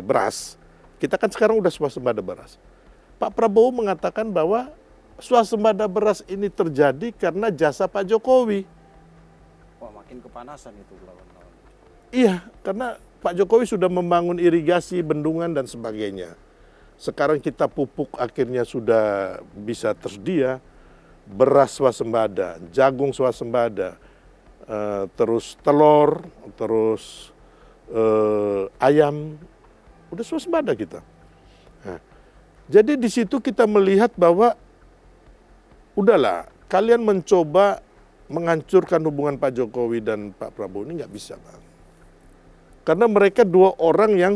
beras, kita kan sekarang udah swasembada beras. Pak Prabowo mengatakan bahwa swasembada beras ini terjadi karena jasa Pak Jokowi. Wah, makin kepanasan itu lawan-lawan. Iya, karena Pak Jokowi sudah membangun irigasi, bendungan dan sebagainya. Sekarang kita pupuk akhirnya sudah bisa tersedia, beras swasembada, jagung swasembada, terus telur, terus ayam, udah swasembada kita. Nah, jadi di situ kita melihat bahwa udahlah, kalian mencoba menghancurkan hubungan Pak Jokowi dan Pak Prabowo ini nggak bisa, Bang. Karena mereka dua orang yang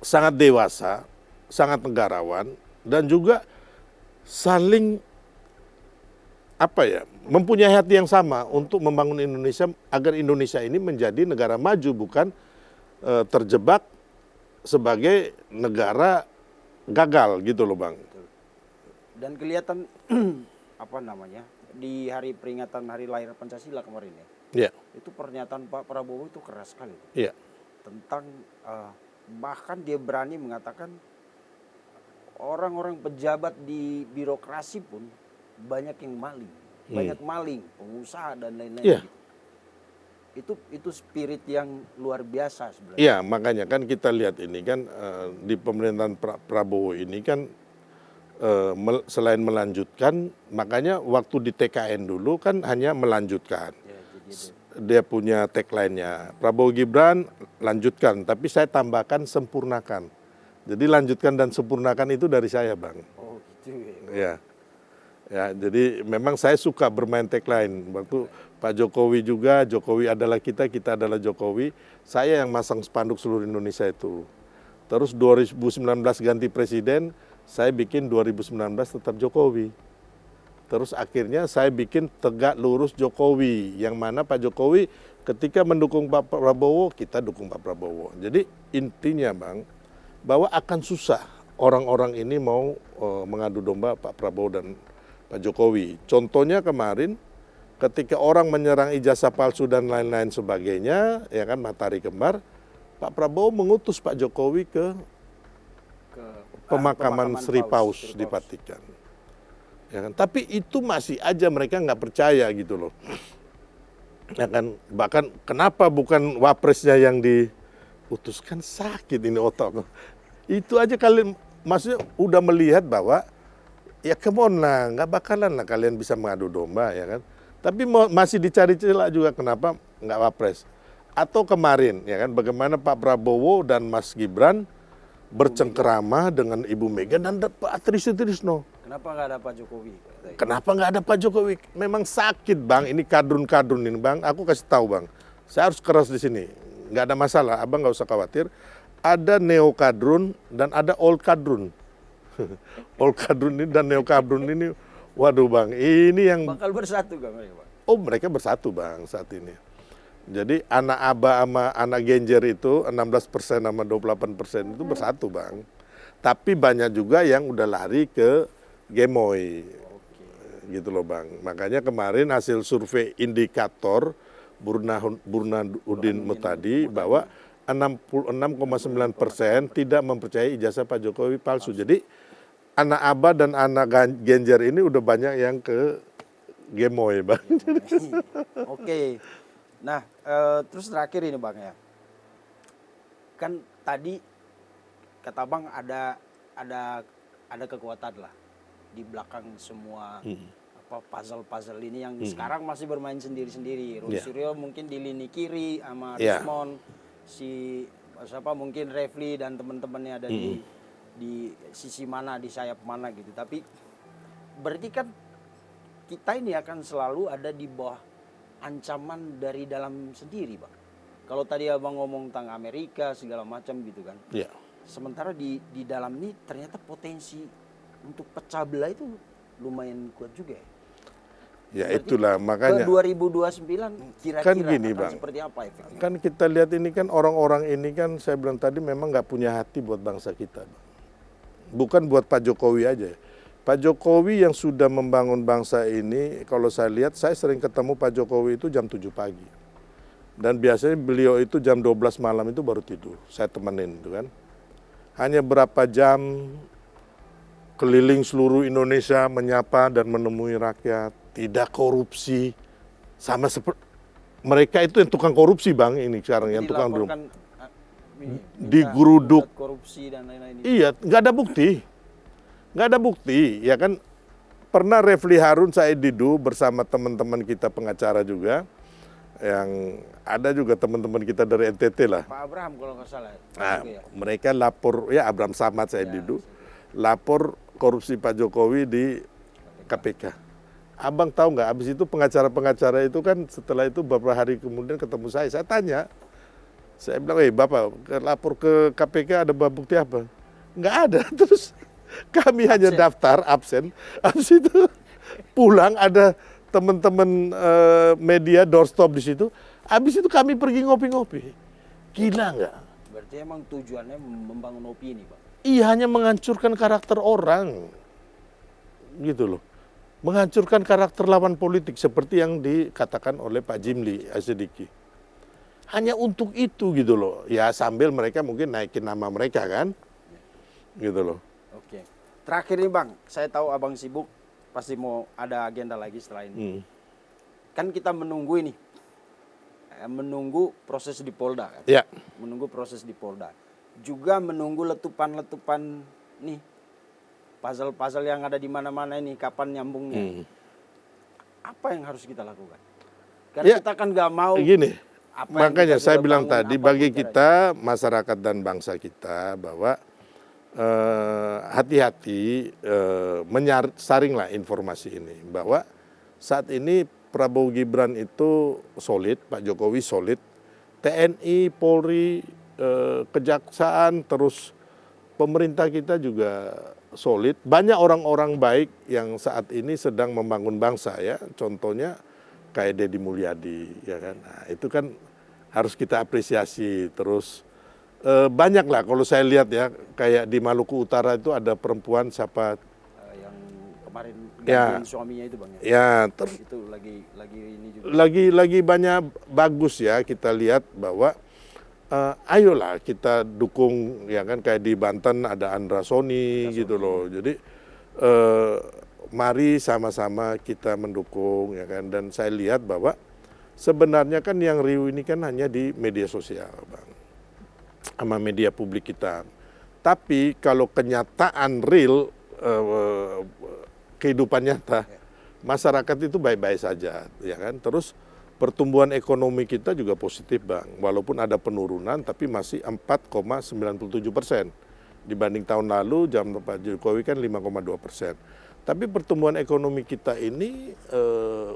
sangat dewasa, sangat negarawan, dan juga saling mempunyai hati yang sama untuk membangun Indonesia agar Indonesia ini menjadi negara maju, bukan terjebak sebagai negara gagal gitu loh, Bang. Dan kelihatan di hari peringatan hari lahir Pancasila kemarin ya. Iya. Itu pernyataan Pak Prabowo itu keras sekali. Iya. Tentang bahkan dia berani mengatakan orang-orang pejabat di birokrasi pun banyak yang maling, banyak maling, pengusaha dan lain-lain. Iya. Gitu. Itu spirit yang luar biasa sebenarnya. Iya, makanya kan kita lihat ini kan di pemerintahan Prabowo ini kan selain melanjutkan, makanya waktu di TKN dulu kan hanya melanjutkan. Ya, dia punya tagline-nya. Prabowo Gibran lanjutkan, tapi saya tambahkan sempurnakan. Jadi lanjutkan dan sempurnakan itu dari saya, Bang. Oh, gitu ya. Ya. Ya, jadi memang saya suka bermain tagline. Waktu Pak Jokowi juga, Jokowi adalah kita, kita adalah Jokowi. Saya yang masang spanduk seluruh Indonesia itu. Terus 2019 ganti presiden, saya bikin 2019 tetap Jokowi. Terus akhirnya saya bikin tegak lurus Jokowi, yang mana Pak Jokowi ketika mendukung Pak Prabowo, kita dukung Pak Prabowo. Jadi intinya, Bang, bahwa akan susah orang-orang ini mau mengadu domba Pak Prabowo dan Pak Jokowi. Contohnya kemarin ketika orang menyerang ijazah palsu dan lain-lain sebagainya, ya kan, matahari kembar, Pak Prabowo mengutus Pak Jokowi ke pemakaman Sri Paus di Vatikan. Ya kan? Tapi itu masih aja mereka nggak percaya gitu loh. Ya kan? Bahkan kenapa bukan wapresnya yang diutuskan, sakit ini otak. Itu aja kalian maksudnya udah melihat bahwa ya come on lah, nggak bakalan lah kalian bisa mengadu domba, ya kan. Tapi masih dicari celah juga kenapa nggak wapres. Atau kemarin ya kan bagaimana Pak Prabowo dan Mas Gibran bercengkerama dengan Ibu Mega dan Pak Trisno. Kenapa nggak ada Pak Jokowi? Kenapa nggak ada Pak Jokowi? Memang sakit, Bang. Ini kadrun-kadrun ini, Bang. Aku kasih tahu, Bang. Saya harus keras di sini. Nggak ada masalah, Abang nggak usah khawatir. Ada neo kadrun dan ada old kadrun. Old kadrun ini dan neo kadrun ini, waduh, Bang. Ini yang bakal bersatu kan mereka, Pak? Oh, mereka bersatu, Bang, saat ini. Jadi anak Aba sama anak Genjer itu 16% sama 28% itu bersatu, Bang. Tapi banyak juga yang udah lari ke Gemoy. Gitu loh, Bang. Makanya kemarin hasil survei indikator Burhanuddin Muhtadi bahwa 66,9% tidak mempercayai ijazah Pak Jokowi palsu. Jadi anak Aba dan anak Genjer ini udah banyak yang ke Gemoy, Bang. Oke. Nah, terus terakhir ini, Bang, ya. Kan tadi kata Bang ada kekuatan lah di belakang semua puzzle ini yang sekarang masih bermain sendiri-sendiri. Rudi Suryo mungkin di lini kiri sama Rismond, mungkin Refli dan teman-temannya ada di sisi mana, di sayap mana gitu. Tapi berarti kan kita ini akan selalu ada di bawah ancaman dari dalam sendiri, Bang. Kalau tadi Abang ngomong tentang Amerika segala macam gitu kan. Iya. Sementara di dalam ini ternyata potensi untuk pecah belah itu lumayan kuat juga ya. Ya itulah makanya. Ke 2029 kira-kira kan gini, akan Bang, seperti apa efeknya? Kan kita lihat ini kan orang-orang ini kan saya bilang tadi memang nggak punya hati buat bangsa kita, Bang. Bukan buat Pak Jokowi aja. Pak Jokowi yang sudah membangun bangsa ini, kalau saya lihat, saya sering ketemu Pak Jokowi itu jam 7 pagi. Dan biasanya beliau itu jam 12 malam itu baru tidur. Saya temenin itu kan. Hanya berapa jam keliling seluruh Indonesia menyapa dan menemui rakyat. Tidak korupsi. Sama seperti mereka itu yang tukang korupsi Bang ini sekarang yang tukang drum. Dilaporkan, Digeruduk. korupsi dan lain-lain. Iya, nggak ada bukti. Nggak ada bukti, ya kan. Pernah Refli Harun saya didu bersama teman-teman kita pengacara juga, yang ada juga teman-teman kita dari NTT lah. Pak Abraham kalau nggak salah. Nah, Gitu ya. mereka lapor, ya Abraham Samad saya didu, lapor korupsi Pak Jokowi di KPK. Abang tahu nggak, abis itu pengacara-pengacara itu kan setelah itu beberapa hari kemudian ketemu saya tanya, saya bilang, Bapak lapor ke KPK ada bukti apa? Nggak ada, terus kami hanya daftar absen, habis itu pulang ada teman-teman media doorstop di situ, habis itu kami pergi ngopi-ngopi. Gila nggak? Berarti emang tujuannya membangun opini, Pak. Iya, hanya menghancurkan karakter orang, gitu loh. Menghancurkan karakter lawan politik seperti yang dikatakan oleh Pak Jimli Asyidiki. Hanya untuk itu gitu loh. Ya sambil mereka mungkin naikin nama mereka kan. Gitu loh. Oke. Terakhir nih Bang, saya tahu Abang sibuk, pasti mau ada agenda lagi setelah ini. Kan kita menunggu ini. Menunggu proses di Polda kan. Ya. Menunggu proses di Polda. Juga menunggu letupan-letupan nih. Puzzle-puzzle yang ada di mana-mana ini, kapan nyambungnya. Apa yang harus kita lakukan? Karena kita kan nggak mau. Gini, Apa makanya saya bilang bangun, tadi bagi kita, masyarakat dan bangsa kita, bahwa hati-hati menyaringlah informasi ini. Bahwa saat ini Prabowo Gibran itu solid, Pak Jokowi solid, TNI, Polri, Kejaksaan, terus pemerintah kita juga solid. Banyak orang-orang baik yang saat ini sedang membangun bangsa ya. Contohnya kayak Deddy Mulyadi, ya kan. Nah, itu kan harus kita apresiasi. Terus banyak lah kalau saya lihat ya, kayak di Maluku Utara itu ada perempuan siapa yang kemarin ya, suaminya itu Bang ya. Ya, itu lagi ini juga. Lagi banyak bagus ya, kita lihat bahwa ayolah kita dukung ya kan, kayak di Banten ada Andra Soni gitu loh. Jadi mari sama-sama kita mendukung ya kan. Dan saya lihat bahwa sebenarnya kan yang riuh ini kan hanya di media sosial Bang, sama media publik kita. Tapi kalau kenyataan real, kehidupan nyata, masyarakat itu baik-baik saja ya kan. Terus pertumbuhan ekonomi kita juga positif Bang, walaupun ada penurunan tapi masih 4,97%. Dibanding tahun lalu zaman Pak Jokowi kan 5,2%. Tapi pertumbuhan ekonomi kita ini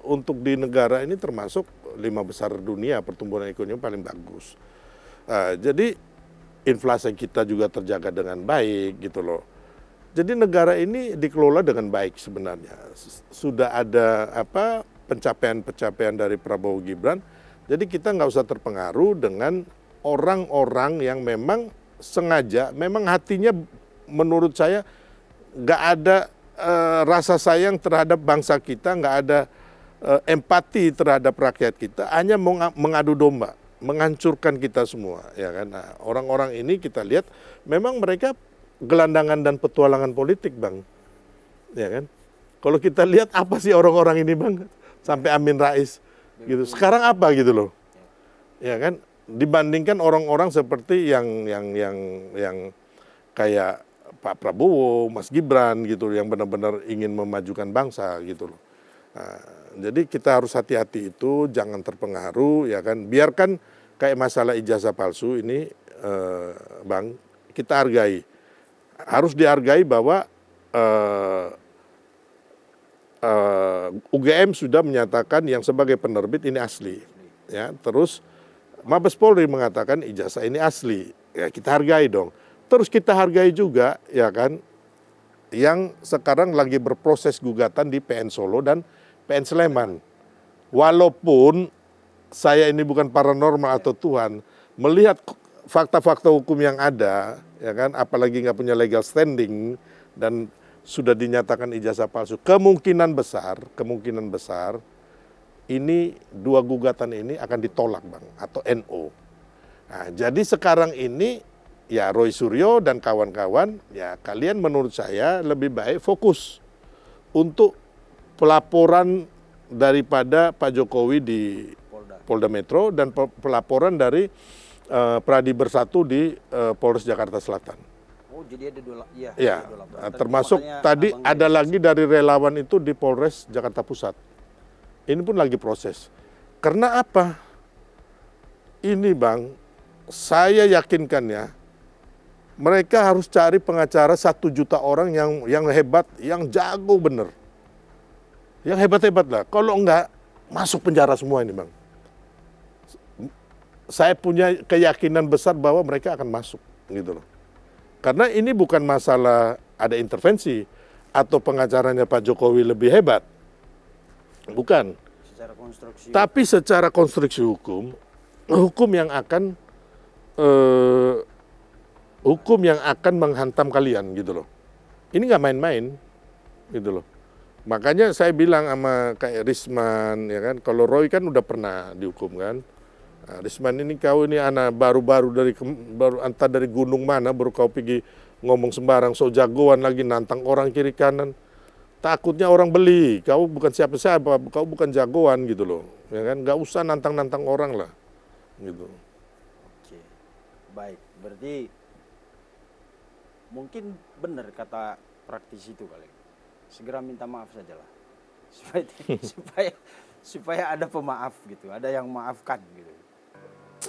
untuk di negara ini termasuk 5 besar dunia, pertumbuhan ekonomi paling bagus. Jadi inflasi kita juga terjaga dengan baik gitu loh. Jadi negara ini dikelola dengan baik sebenarnya. Sudah ada pencapaian-pencapaian dari Prabowo Gibran, jadi kita nggak usah terpengaruh dengan orang-orang yang memang sengaja, memang hatinya menurut saya nggak ada rasa sayang terhadap bangsa kita, nggak ada empati terhadap rakyat kita, hanya mengadu domba, menghancurkan kita semua, ya kan. Nah, orang-orang ini kita lihat memang mereka gelandangan dan petualangan politik Bang, ya kan. Kalau kita lihat apa sih orang-orang ini Bang? Sampai Amin Rais gitu. Sekarang apa gitu loh. Ya kan, dibandingkan orang-orang seperti yang kayak Pak Prabowo, Mas Gibran gitu, yang benar-benar ingin memajukan bangsa gitu loh. Nah, jadi kita harus hati-hati itu, jangan terpengaruh ya kan. Biarkan kayak masalah ijazah palsu ini Bang, kita hargai. Harus dihargai bahwa UGM sudah menyatakan yang sebagai penerbit ini asli, ya. Terus Mabes Polri mengatakan ijazah ini asli, ya kita hargai dong. Terus kita hargai juga, ya kan, yang sekarang lagi berproses gugatan di PN Solo dan PN Sleman. Walaupun saya ini bukan paranormal atau Tuhan, melihat fakta-fakta hukum yang ada, ya kan, apalagi nggak punya legal standing dan sudah dinyatakan ijazah palsu, kemungkinan besar ini dua gugatan ini akan ditolak Bang, atau NO. Nah, jadi sekarang ini ya Roy Suryo dan kawan-kawan, ya kalian menurut saya lebih baik fokus untuk pelaporan daripada Pak Jokowi di Polda Metro dan pelaporan dari Pradi Bersatu di Polres Jakarta Selatan. Oh, jadi ada iya. Ya, ada dua laporan. termasuk Makanya tadi Abang ada Denny. lagi dari relawan itu di Polres Jakarta Pusat. Ini pun lagi proses. Karena apa? Ini Bang, saya yakinkan ya, mereka harus cari pengacara 1 juta orang yang hebat, yang jago bener. Yang hebat-hebat lah. Kalau enggak, masuk penjara semua ini Bang. Saya punya keyakinan besar bahwa mereka akan masuk gitu loh. Karena ini bukan masalah ada intervensi atau pengacaranya Pak Jokowi lebih hebat. Bukan. Secara konstruksi. Tapi secara konstruksi hukum yang akan menghantam kalian gitu loh. Ini nggak main-main gitu loh. Makanya saya bilang sama kayak Risman ya kan, kalau Roy kan udah pernah dihukum kan. Nah, Risman ini kau ini anak baru entah dari gunung mana baru kau pergi ngomong sembarang so jagoan lagi nantang orang kiri kanan. Takutnya orang beli, kau bukan siapa-siapa, kau bukan jagoan gitu loh. Ya kan, nggak usah nantang-nantang orang lah. Gitu. Oke. Baik, berarti mungkin benar kata praktisi itu kali. Segera minta maaf sajalah. Supaya ada pemaaf gitu, ada yang maafkan gitu.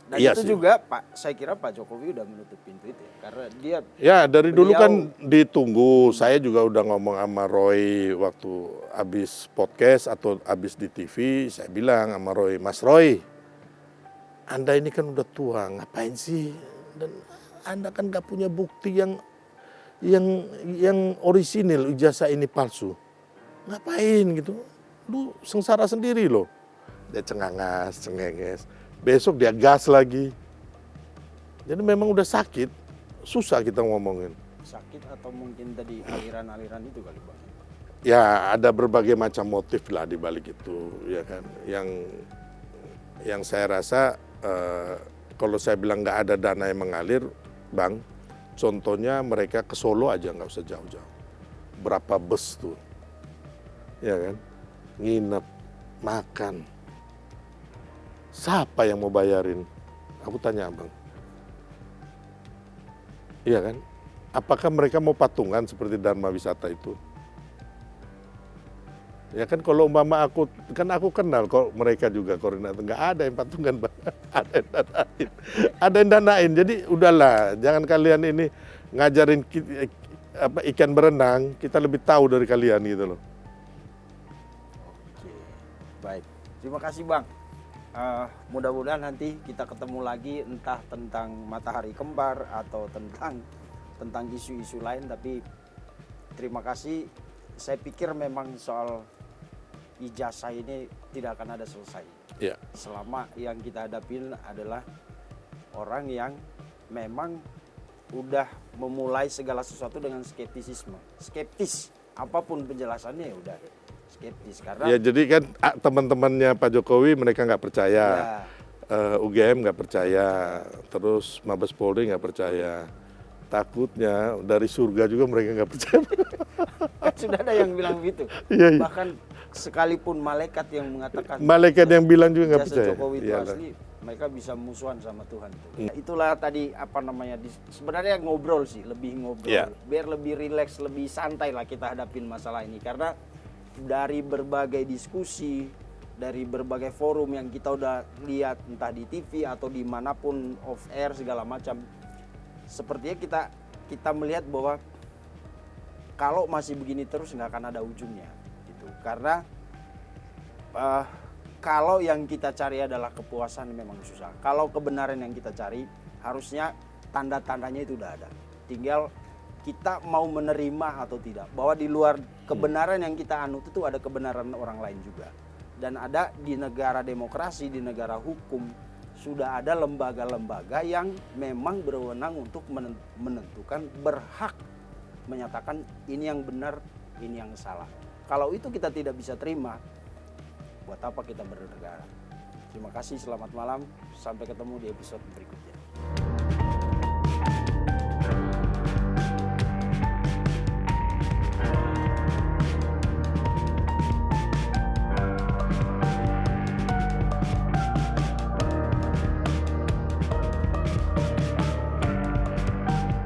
Dan Iya itu sih. juga saya kira Pak Jokowi udah menutup pintu itu ya, karena dia Ya dari dulu kan beliau- ditunggu, saya juga udah ngomong sama Roy waktu habis podcast atau habis di TV, saya bilang sama Roy, Mas Roy, Anda ini kan udah tua, ngapain sih? Dan Anda kan gak punya bukti yang orisinil, ijazah ini palsu. Ngapain gitu? Lu sengsara sendiri loh. Dia cengenges. Besok dia gas lagi. Jadi memang udah sakit, susah kita ngomongin. sakit atau mungkin tadi aliran-aliran itu kali Bang. Ya ada berbagai macam motif lah di balik itu, ya kan. Yang saya rasa kalau saya bilang nggak ada dana yang mengalir, Bang, contohnya mereka ke Solo aja nggak usah jauh-jauh. Berapa bus tuh, ya kan, nginep, makan. Siapa yang mau bayarin? Aku tanya Abang. Iya kan? Apakah mereka mau patungan seperti Dharma Wisata itu? Ya kan kalau umpama aku kenal kok mereka juga koordinator, nggak ada yang patungan, Bang. Ada yang danain. Jadi udahlah, jangan kalian ini ngajarin ikan berenang, kita lebih tahu dari kalian gitu loh. Oke. Baik. Terima kasih Bang. Mudah-mudahan nanti kita ketemu lagi entah tentang matahari kembar atau tentang isu-isu lain, tapi terima kasih. Saya pikir memang soal ijazah ini tidak akan ada selesai. Ya. Selama yang kita hadapin adalah orang yang memang udah memulai segala sesuatu dengan skeptisisme. Skeptis, apapun penjelasannya ya udah skeptis karena Ya jadi kan teman-temannya Pak Jokowi mereka nggak percaya, UGM nggak percaya, terus Mabes Polri nggak percaya. Takutnya dari surga juga mereka nggak percaya. kan sudah ada yang bilang gitu. Iya, iya. Bahkan sekalipun malaikat yang mengatakan Malaikat yang bilang juga nggak ijazah percaya. Jokowi itu Iyalah. asli, mereka bisa musuhan sama Tuhan. Itulah tadi sebenarnya ngobrol sih, lebih ngobrol. Iya. Biar lebih rileks, lebih santai lah kita hadapin masalah ini. Karena dari berbagai diskusi, dari berbagai forum yang kita udah lihat entah di TV atau dimanapun off air segala macam, sepertinya kita melihat bahwa kalau masih begini terus nggak akan ada ujungnya gitu. Karena kalau yang kita cari adalah kepuasan memang susah. Kalau kebenaran yang kita cari harusnya tanda-tandanya itu udah ada. Tinggal kita mau menerima atau tidak. Bahwa di luar kebenaran yang kita anut itu ada kebenaran orang lain juga. Dan ada di negara demokrasi, di negara hukum, sudah ada lembaga-lembaga yang memang berwenang untuk menentukan, berhak menyatakan ini yang benar, ini yang salah. Kalau itu kita tidak bisa terima, buat apa kita bernegara? Terima kasih, selamat malam, sampai ketemu di episode berikutnya.